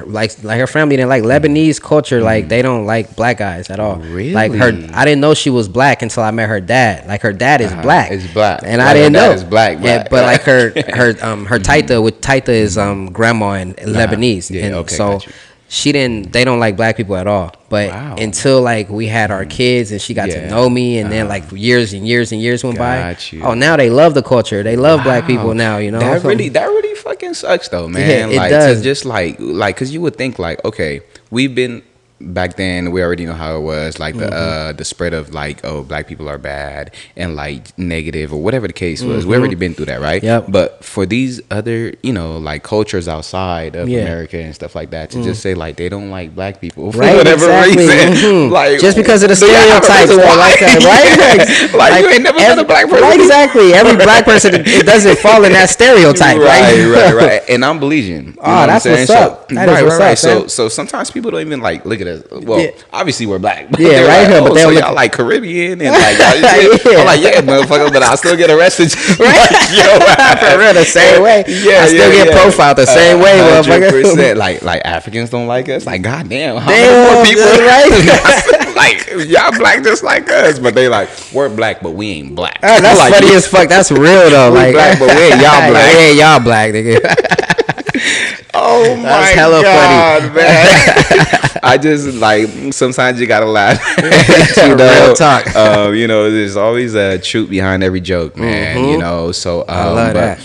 B: like her family didn't like Lebanese culture, like they don't like black guys at all.
A: Really?
B: Like I didn't know she was black until I met her dad. Like her dad is black.
A: It's black,
B: and I didn't know.
A: Is black.
B: Yeah, but like her Taita is grandma in Lebanese, and so they don't like black people at all. But until like we had our kids and she got to know me, and then like years and years and years went by. Oh, now they love the culture. They love black people now. You know,
A: that really fucking sucks though, man.
B: Yeah,
A: like,
B: it does.
A: Just like because you would think like, okay, we've been. Back then, we already know how it was, like the spread of like, oh, black people are bad and like negative or whatever the case was. We already been through that, right?
B: Yep.
A: But for these other, you know, like cultures outside of America and stuff like that, to just say like they don't like black people for whatever reason, like
B: just because of the stereotypes, like that, right?
A: like you ain't never met a black person.
B: Right, exactly. Every black person, it doesn't fall in that stereotype,
A: right. And I'm Belizean.
B: Oh, that's what's up. That is what's up.
A: So sometimes people don't even like look at us. Well, obviously we're black. But
B: right
A: like,
B: here, but
A: so y'all like Caribbean and like, I'm like, motherfucker, but I still get arrested. Right?
B: For real, the same way. I still get profiled the same way, motherfucker.
A: Like Africans don't like us. Like, goddamn, how many more people? Right? Like, y'all black just like us, but they like, we're black, but we ain't black.
B: That's
A: like,
B: funny as fuck. That's real though.
A: We
B: like
A: black, but we ain't y'all black.
B: We ain't y'all black, nigga.
A: Oh my
B: hella
A: God,
B: funny,
A: man! I just like sometimes you gotta laugh. You know,
B: real talk.
A: You know, there's always a truth behind every joke, man. You know, so
B: I love that.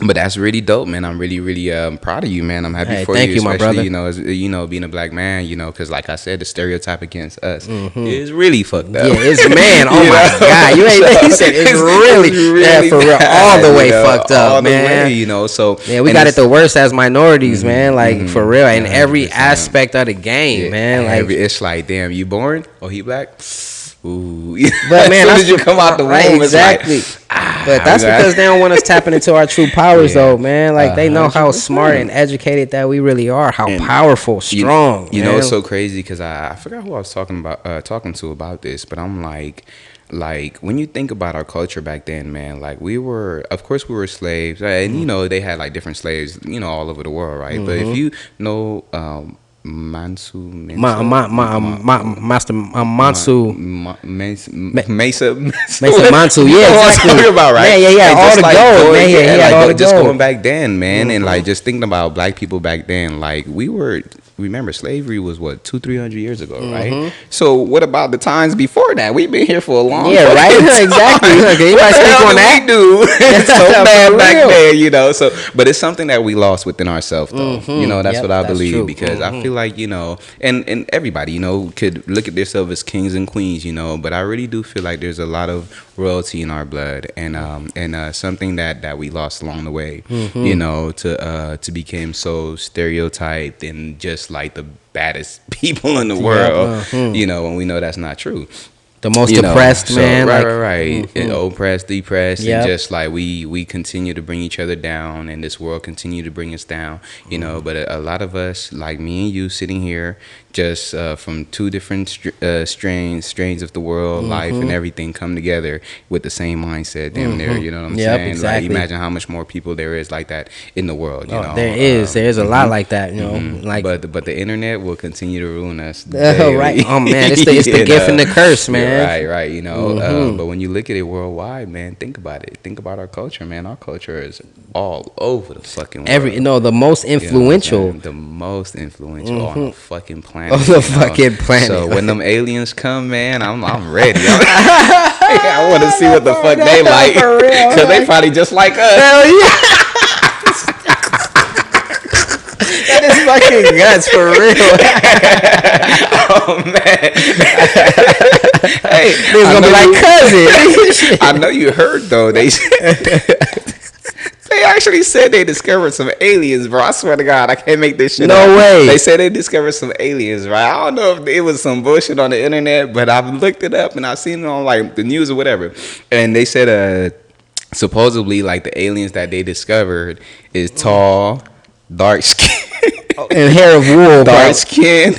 A: But that's really dope, man. I'm really, really proud of you, man. I'm happy for
B: thank
A: you,
B: you, my
A: especially
B: brother.
A: you know, being a black man, you know, because like I said, the stereotype against us is really fucked up.
B: Yeah, it's man. Oh my God, you ain't. He said it's really for real, all the way fucked up,
A: all
B: man.
A: The way, you know, so
B: we got it the worst as minorities, man. Like for real, in every aspect of the game, man. Like
A: it's like, damn, you born? Oh, he black? Ooh,
B: but man,
A: as soon as you come out the womb,
B: exactly.
A: It's like,
B: but that's because they don't want us tapping into our true powers, though, man. Like they know how smart and educated that we really are, how powerful, strong.
A: You know, it's so crazy because I forgot who I was talking to about this, but I'm like when you think about our culture back then, man, like of course we were slaves, and you know they had like different slaves, you know, all over the world, right? But if you know. Master Mansu Mesa
B: Mansu, yeah, exactly.
A: About, right?
B: Yeah, all the gold, man. He had all the
A: just
B: gold.
A: Going back then, man, and like just thinking about black people back then, like remember slavery was what 200-300 years ago, right? So what about the times before that? We've been here for a long time.
B: Yeah, right. Exactly. Anybody speak on that?
A: We do. It's so bad back then, you know. So, but it's something that we lost within ourselves, though. You know, that's what I believe, because I feel like, you know, and everybody, you know, could look at themselves as kings and queens, you know, but I really do feel like there's a lot of royalty in our blood, and something that we lost along the way, you know, to become so stereotyped and just like the baddest people in the world, you know, and we know that's not true.
B: The most oppressed, man.
A: Right. Oppressed, depressed, and just like we continue to bring each other down, and this world continue to bring us down, you know. But a lot of us, like me and you, sitting here, just from two different strains of the world, life, and everything, come together with the same mindset. Damn near, you know what I'm saying?
B: Exactly.
A: Like, imagine how much more people there is like that in the world. You know,
B: there's a lot like that. You know, like
A: but the internet will continue to ruin us.
B: Right. Oh man, it's the gift and the curse, man.
A: Right, you know. But when you look at it worldwide, man, think about it. Think about our culture, man. Our culture is all over the fucking world.
B: The most influential.
A: You know the most influential on the fucking planet.
B: On the fucking planet.
A: So when them aliens come, man, I'm ready. I want to see what the fuck they like. Because they probably just like us.
B: Hell yeah. That is fucking guts for real.
A: Oh man. Hey,
B: they're gonna be like cousin.
A: I know you heard though. They They actually said they discovered some aliens, bro. I swear to God, I can't make this shit
B: up. No way.
A: They said they discovered some aliens, right? I don't know if it was some bullshit on the internet, but I've looked it up and I've seen it on like the news or whatever. And they said supposedly like the aliens that they discovered is tall, dark skin.
B: And hair of wool,
A: dark skin.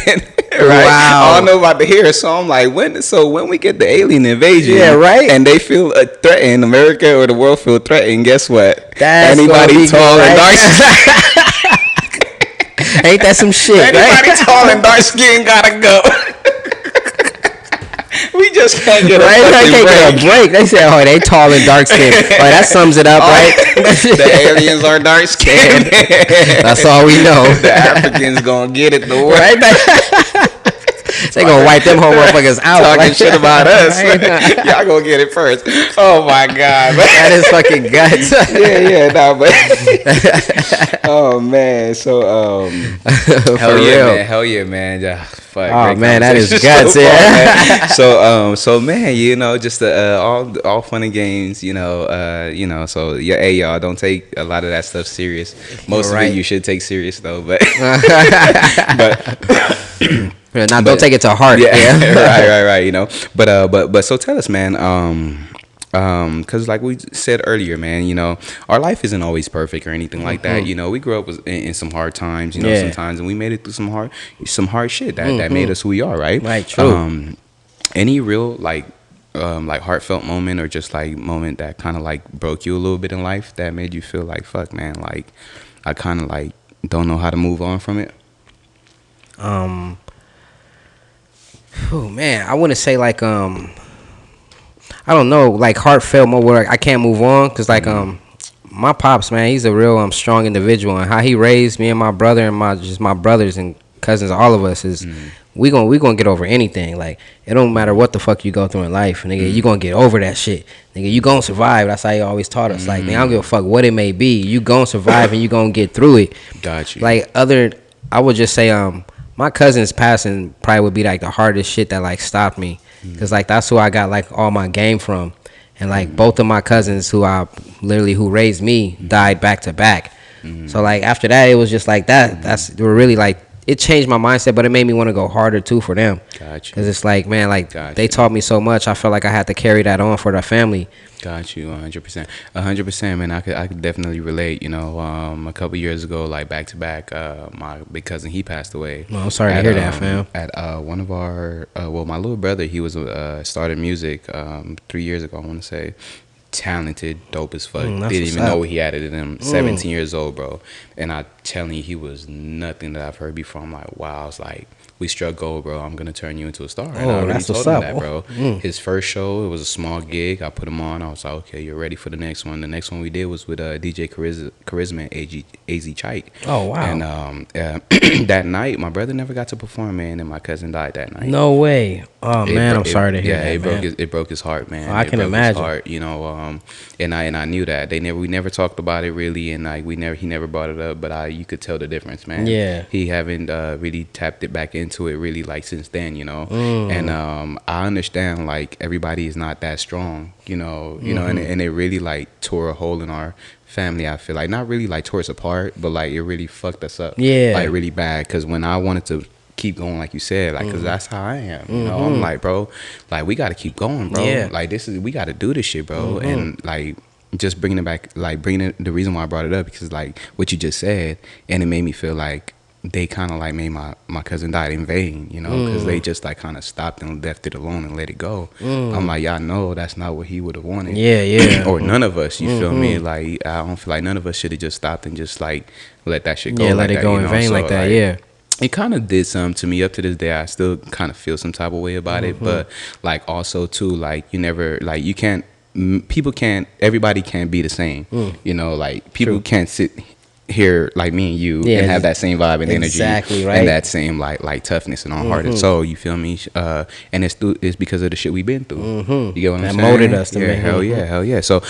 A: Right? Wow. I don't know about the hair, so I'm like, when we get the alien invasion,
B: yeah, right?
A: And they feel threatened, America or the world feel threatened, guess what?
B: That's
A: anybody tall and dark
B: skin. Ain't that some shit?
A: Anybody tall and dark skin gotta go. We just can't get
B: a break. They say, oh, they tall and dark skinned. Oh, that sums it up, right?
A: The aliens are dark skinned.
B: That's all we know.
A: The Africans gonna get it the way.
B: Right? They gonna wipe them whole motherfuckers out.
A: Talking shit about us. Y'all gonna get it first. Oh my God.
B: That is fucking guts.
A: Yeah, nah, but oh man. So hell yeah, man. Yeah. Fuck,
B: oh man, that is guts, yeah.
A: So man, you know, just all fun and games, you know. So y'all don't take a lot of that stuff serious. Most of it you should take serious though, but
B: don't take it to heart.
A: Yeah. right. You know, but so tell us, man. Because like we said earlier, man, you know, our life isn't always perfect or anything like that. You know, we grew up in some hard times, you know, sometimes, and we made it through some hard shit that made us who we are, right?
B: Right, true.
A: Any real like heartfelt moment or just like moment that kind of like broke you a little bit in life that made you feel like, fuck, man, like I kind of like don't know how to move on from it?
B: Oh man, I wouldn't say like I don't know, like heartfelt moment where I can't move on, cause like my pops, man, he's a real strong individual, and how he raised me and my brother and my brothers and cousins, all of us is we gonna get over anything. Like it don't matter what the fuck you go through in life, nigga, you gonna get over that shit, nigga. You gonna survive. That's how he always taught us. Like, man, I don't give a fuck what it may be. You gonna survive and you gonna get through it.
A: Got you.
B: Like I would just say my cousin's passing probably would be like the hardest shit that like stopped me. Cause like that's who I got like all my game from, and like both of my cousins who raised me died back to back. So like after that it was just like that. They were really like, it changed my mindset, but it made me want to go harder too for them.
A: Gotcha.
B: Cause it's like, man, like they taught me so much. I felt like I had to carry that on for their family.
A: Got you, 100%, man. I could definitely relate. You know, a couple years ago, like back to back, my big cousin, he passed away.
B: Well, I'm sorry to hear that, fam.
A: At one of our, my little brother, he was started music 3 years ago, I want to say. Talented, dope as fuck. Didn't even know he had it in him. 17 years old, bro. And I telling you, he was nothing that I've heard before. I'm like, wow. I was like, we struck gold, bro. I'm gonna turn you into a star. And I already told him that, bro. His first show, it was a small gig. I put him on. I was like, okay, you're ready for the next one. The next one we did was with DJ Charisma and AZ Chike.
B: Oh wow.
A: And that night, my brother never got to perform, man, and my cousin died that night.
B: No way. Oh man, I'm sorry to hear that.
A: Yeah, it broke his heart, man.
B: I can imagine.
A: His heart, you know, and I knew that we never talked about it really, and like he never brought it up, but you could tell the difference, man.
B: Yeah.
A: He haven't really tapped it back into it really like since then, you know. And I understand like everybody is not that strong, you know, and it really like tore a hole in our family. I feel like not really like tore us apart, but like it really fucked us up, like really bad. Because when I wanted to keep going, like you said, like because that's how I am, you know. I'm like, bro, like we got to keep going, bro. Like we got to do this shit, bro. And like just bringing it back, like the reason why I brought it up because like what you just said, and it made me feel like they kind of like made my cousin die in vain, you know, because they just like kind of stopped and left it alone and let it go. I'm like, y'all know that's not what he would have wanted.
B: Yeah.
A: Or none of us, you feel me? Like I don't feel like none of us should have just stopped and just like let that shit go.
B: Yeah, let it go in vain like that. Yeah.
A: It kind of did something to me. Up to this day, I still kind of feel some type of way about it. But like also too, like you never, like you can't, everybody can't be the same. You know, like people can't sit here like me and you and have that same vibe and energy,
B: right?
A: And that same like toughness and all heart and soul. You feel me? And it's because of the shit we've been through. You get what I'm saying?
B: That molded us to make.
A: Hell yeah. So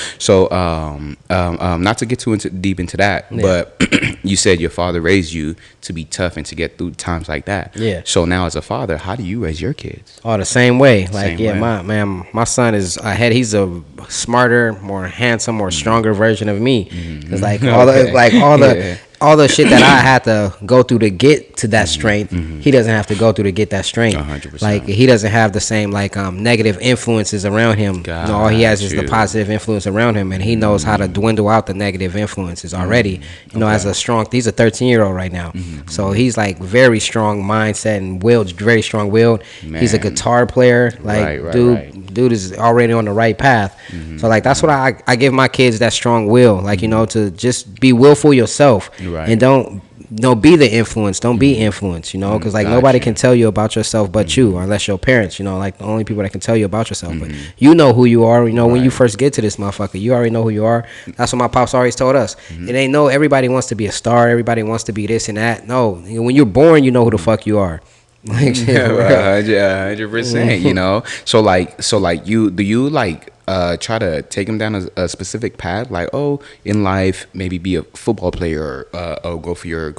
A: not to get too deep into that, but you said your father raised you to be tough and to get through times like that.
B: Yeah.
A: So now as a father, how do you raise your kids?
B: Oh, the same way. Like, my son is ahead. He's a smarter, more handsome, more stronger version of me. It's like all the shit that I had to go through to get to that strength, he doesn't have to go through to get that strength. 100%. Like, he doesn't have the same negative influences around him. All he has is the positive influence around him, and he knows how to dwindle out the negative influences already. As a strong, he's a 13-year-old right now, so he's like very strong mindset and willed, very strong willed. He's a guitar player, dude is already on the right path. So like that's what I give my kids, that strong will, like to just be willful yourself. And don't be the influence. Don't be influenced, because like nobody can tell you about yourself but you, unless your parents, like the only people that can tell you about yourself. But you know who you are. When you first get to this motherfucker, you already know who you are. That's what my pops always told us. It ain't everybody wants to be a star. Everybody wants to be this and that. No, when you're born, you know who the fuck you are. Like,
A: 100%. So like you do you like try to take him down a specific path, like in life maybe be a football player, or go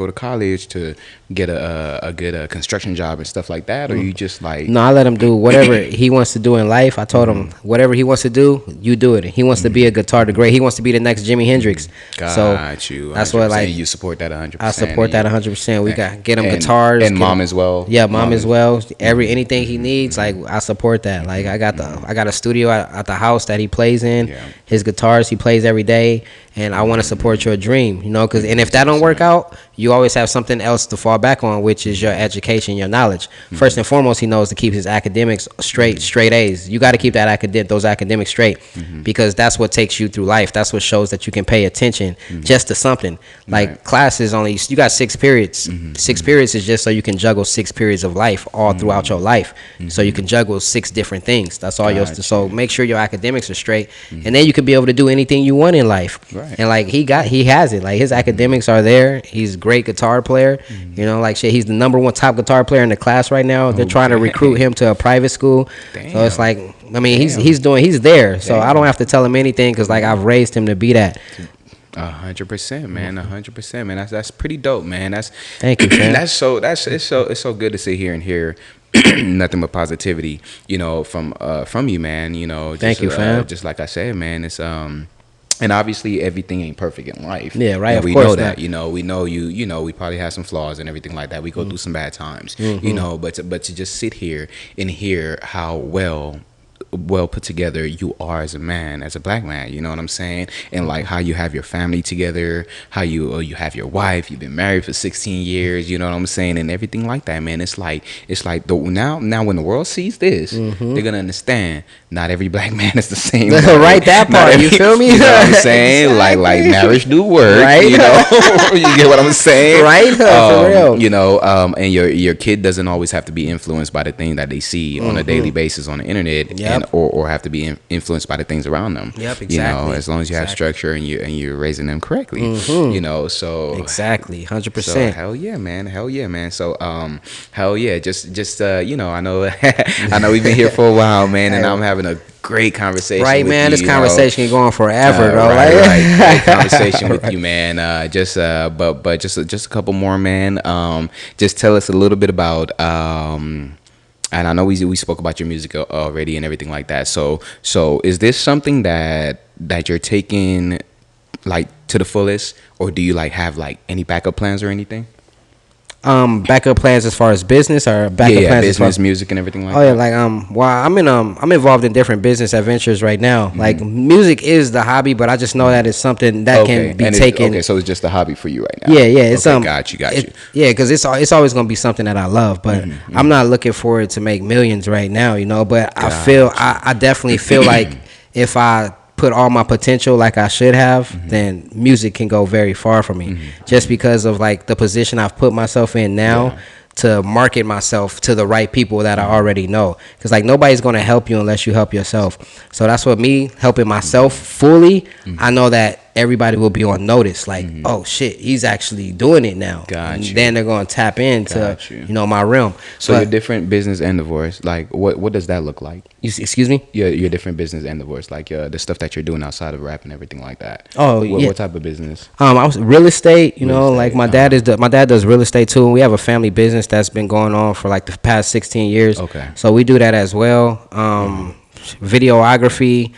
A: to college to get a good construction job and stuff like that, or you just like
B: I let him do whatever he wants to do in life. I told him whatever he wants to do, you do it. He wants to be a guitar great. He wants to be the next Jimi Hendrix.
A: Got you.
B: That's what like
A: you support that 100%.
B: I support that 100%. We got get him guitars
A: and mom as well.
B: Yeah, mom as well. Anything he needs, like I support that. Like I got a studio at the house that he plays in. His guitars he plays every day, and I want to support your dream, because if that don't work out, you always have something else to fall back on, which is your education, your knowledge. First and foremost, he knows to keep his academics straight A's. You got to keep those academics straight, because that's what takes you through life. That's what shows that you can pay attention just to something. Like classes only, you got 6 periods. 6 periods is just so you can juggle 6 periods of life all throughout your life. So you can juggle 6 different things. That's all so make sure your academics are straight, and then you can be able to do anything you want in life. And like he has it. Like his academics are there. He's a great guitar player. Like shit, he's the #1 top guitar player in the class right now. They're trying to recruit him to a private school. So it's like, I mean, he's there. So I don't have to tell him anything, because like I've raised him to be that.
A: 100%, man. 100%, man. That's pretty dope, man.
B: Thank you, man.
A: It's so good to sit here and hear nothing but positivity, from you, man.
B: Thank you, fam.
A: Just like I said, man, it's and obviously everything ain't perfect in life.
B: Yeah, right.
A: And
B: of
A: we
B: course
A: know that.
B: not.
A: We know you. We probably have some flaws and everything like that. We go through some bad times. But to just sit here and hear how well put together you are as a man, as a black man, you know what I'm saying, and like how you have your family together, how you have your wife, you've been married for 16 years, you know what I'm saying, and everything like that, man. It's like now when the world sees this, they're gonna understand not every black man is the same.
B: Right, that part, you feel me?
A: You know what I'm saying? Exactly. like marriage do work, right? You get what I'm saying,
B: right? For real.
A: And your kid doesn't always have to be influenced by the thing that they see on a daily basis on the internet.
B: Yep.
A: Or have to be influenced by the things around them.
B: Yep, exactly.
A: As long as you have structure and you're raising them correctly. So
B: exactly, 100%.
A: So hell yeah, man. So hell yeah. Just I know I know we've been here for a while, man, and I'm having a great conversation.
B: Right,
A: with
B: man.
A: You,
B: this conversation can go on forever, though.
A: Right. Great conversation with you, man. Just a couple more, man. Just tell us a little bit about. And I know we spoke about your music already and everything like that. So is this something that you're taking like to the fullest, or do you like have like any backup plans or anything?
B: Backup plans as far as business, or backup plans
A: business, music, and everything like that.
B: Oh yeah, like well, I'm involved in different business adventures right now. Like music is the hobby, but I just know that it's something that can be taken.
A: Okay, so it's just a hobby for you right now.
B: Yeah, it's
A: got you.
B: Yeah, because it's always gonna be something that I love, but I'm not looking for it to make millions right now, But I definitely feel like if I put all my potential like I should have, then music can go very far for me, just because of like the position I've put myself in now to market myself to the right people that I already know, because like nobody's going to help you unless you help yourself. So that's what me helping myself fully, I know that everybody will be on notice. Like, oh shit, he's actually doing it now.
A: Gotcha.
B: And then they're gonna tap into my realm.
A: So your different business endeavors, like what does that look like?
B: Excuse me?
A: Your different business endeavors, like the stuff that you're doing outside of rap and everything like that.
B: Oh,
A: what type of business?
B: I was real estate. Like my dad does real estate too, and we have a family business that's been going on for like the past 16 years.
A: Okay.
B: So we do that as well. Videography,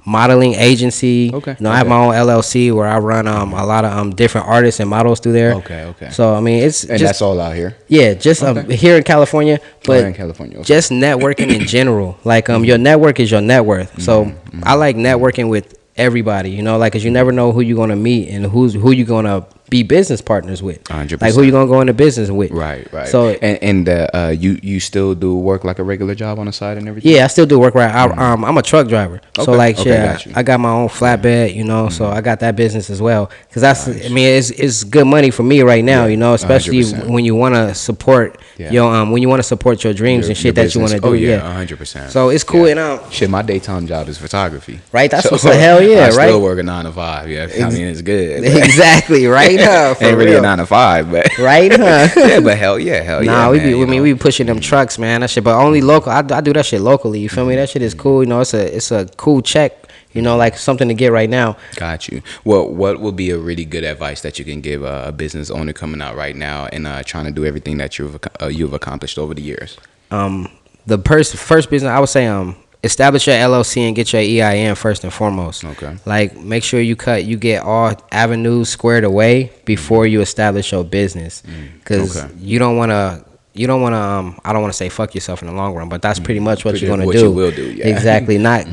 B: modeling agency.
A: Okay.
B: I have my own LLC where I run a lot of different artists and models through there.
A: Okay.
B: So I mean, it's
A: and that's all out here.
B: Yeah, just here in California, but
A: in California, okay.
B: Just networking in general. Like your network is your net worth. So I like networking with everybody. Like, cause you never know who you're gonna meet and who you're gonna be business partners with.
A: 100%.
B: Like who you gonna go into business with.
A: Right.
B: So
A: you still do work like a regular job on the side and everything?
B: Yeah, I still do work right. I'm a truck driver.
A: Okay.
B: So like
A: Got you.
B: I got my own flatbed, so I got that business as well. Cause that's nice. I mean it's good money for me right now, especially 100%. When you want to support when you want to support your dreams and shit that you want to do.
A: Oh yeah, 100%.
B: So it's cool
A: shit, my daytime job is photography.
B: Right, that's what's the hell yeah,
A: I
B: right?
A: still work a 9 to 5. Yeah, I mean it's good.
B: Exactly, right?
A: Ain't really a 9 to 5, but
B: right, huh?
A: Yeah, but hell yeah.
B: Nah, we be pushing them trucks, man. That shit, but only local. I do that shit locally. You feel me? That shit is cool. It's a cool check. Like something to get right now. Got you.
A: Well, what would be a really good advice that you can give a business owner coming out right now and trying to do everything that you've accomplished over the years?
B: The first business I would say establish your LLC and get your EIN first and foremost.
A: Okay.
B: Like make sure you get all avenues squared away before you establish your business, because you don't want to. I don't want to say fuck yourself in the long run, but that's pretty much what you're gonna do.
A: What you will do, yeah.
B: Exactly. Not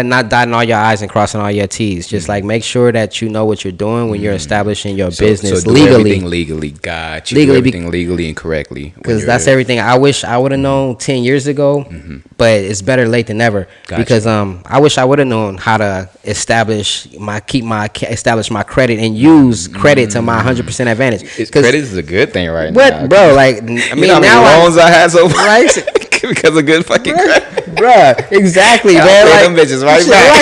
B: not dotting all your I's and crossing all your T's. Just like make sure that you know what you're doing when you're establishing your business
A: so do
B: legally.
A: Everything legally, got you. Do everything legally and correctly.
B: Because that's everything. I wish I would have known 10 years ago, but it's better late than never. Gotcha. Because I wish I would have known how to establish my credit and use credit to my 100% advantage.
A: Credit is a good thing right now.
B: What, bro? Like I mean.
A: Now loans I had so far because of good fucking credit,
B: bruh. Exactly, man.
A: Like them bitches right back.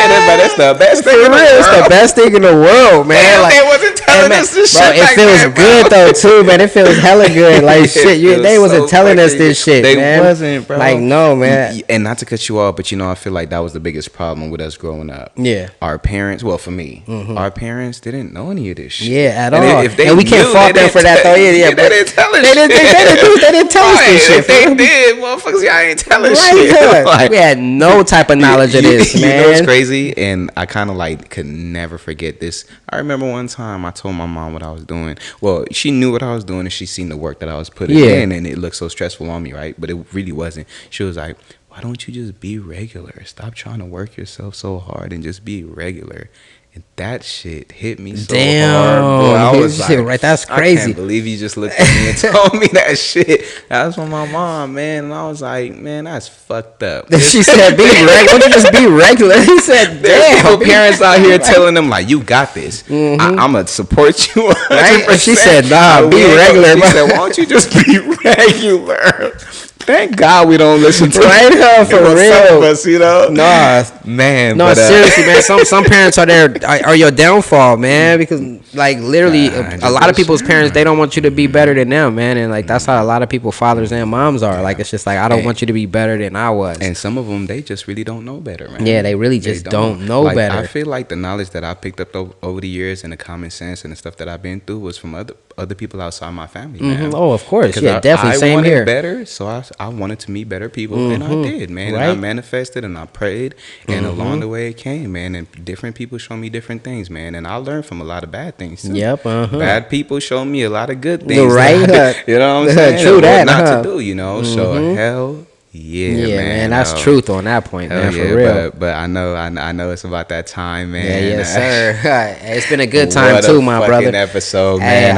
A: But that's the best thing.
B: It's the best thing in the world, man.
A: Damn, like, they wasn't telling us this shit.
B: It feels good though too, man. It feels hella good. Like shit, they wasn't telling us this shit. They
A: wasn't, bro.
B: Like no, man.
A: And not to cut you off, but I feel like that was the biggest problem with us growing up.
B: Yeah,
A: our parents. Well, for me, our parents didn't know any of this shit.
B: Yeah, at all. And we can't fault them for that though. Yeah,
A: they didn't tell us.
B: They didn't tell us this shit.
A: If they did, motherfuckers, y'all ain't telling shit.
B: Like, we had no type of knowledge of this, man.
A: You know what's crazy? And I kind of like could never forget this. I remember one time I told my mom what I was doing. Well, she knew what I was doing and she seen the work that I was putting in, and it looked so stressful on me, right? But it really wasn't. She was like, why don't you just be regular? Stop trying to work yourself so hard and just be regular. And that shit hit me so hard, bro. I was like,
B: right, that's crazy.
A: I can't believe you just looked at me and told me that shit. That was from my mom, man. And I was like, man, that's fucked up.
B: She said, be regular. Don't you just be regular? He said, damn.
A: Parents out here telling them, like, you got this. I'm going to support you 100%.
B: Right? And she said, nah, be regular.
A: She said, why don't you just be regular? Thank God we don't listen to
B: right for real.
A: Some of us,
B: Nah,
A: man.
B: No, seriously, man. Some parents are your downfall, man. Because like literally, a lot of people's parents, they don't want you to be better than them, man. And like that's how a lot of people, fathers and moms are. Like it's just like I don't want you to be better than I was.
A: And some of them, they just really don't know better, man.
B: Yeah, they really just don't know better.
A: I feel like the knowledge that I picked up over the years and the common sense and the stuff that I've been through was from other people outside my family, man.
B: Oh, of course, yeah, definitely. Same here.
A: Better, so I wanted to meet better people, and I did, man. Right? And I manifested and I prayed, and along the way it came, man. And different people show me different things, man. And I learned from a lot of bad things too.
B: Yep.
A: Bad people show me a lot of good things.
B: Right.
A: You know what I'm saying?
B: True that.
A: Not to do, So hell. Yeah, man.
B: That's truth on that point, man. For real.
A: But I know it's about that time, man.
B: Yeah, yes, sir. It's been a good time too, my brother.
A: Episode, man.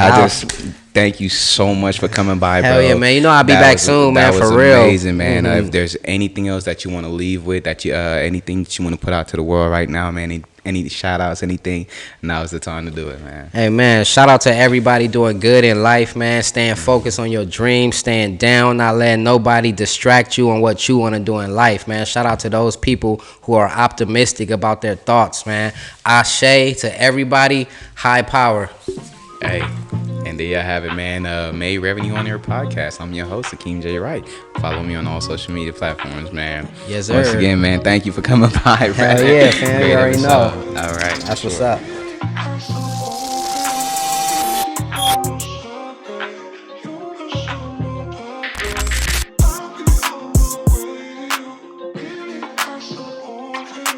A: thank you so much for coming by, bro.
B: Hell yeah, man. You know I'll be back soon, man, for real. That was
A: amazing, man. If there's anything else that you want to leave with, that you anything that you want to put out to the world right now, man, any shout outs, anything, now's the time to do it, man.
B: Hey, man, shout out to everybody doing good in life, man. Staying focused on your dreams, staying down, not letting nobody distract you on what you want to do in life, man. Shout out to those people who are optimistic about their thoughts, man. Ashe to everybody, high power.
A: Hey, and there you have it, man. Made Revenue on Your podcast. I'm your host, Akeem J. Wright. Follow me on all social media platforms, man.
B: Yes, sir.
A: Once again, man, thank you for coming by.
B: Hell yeah, fam. You already know.
A: All right.
B: That's what's up.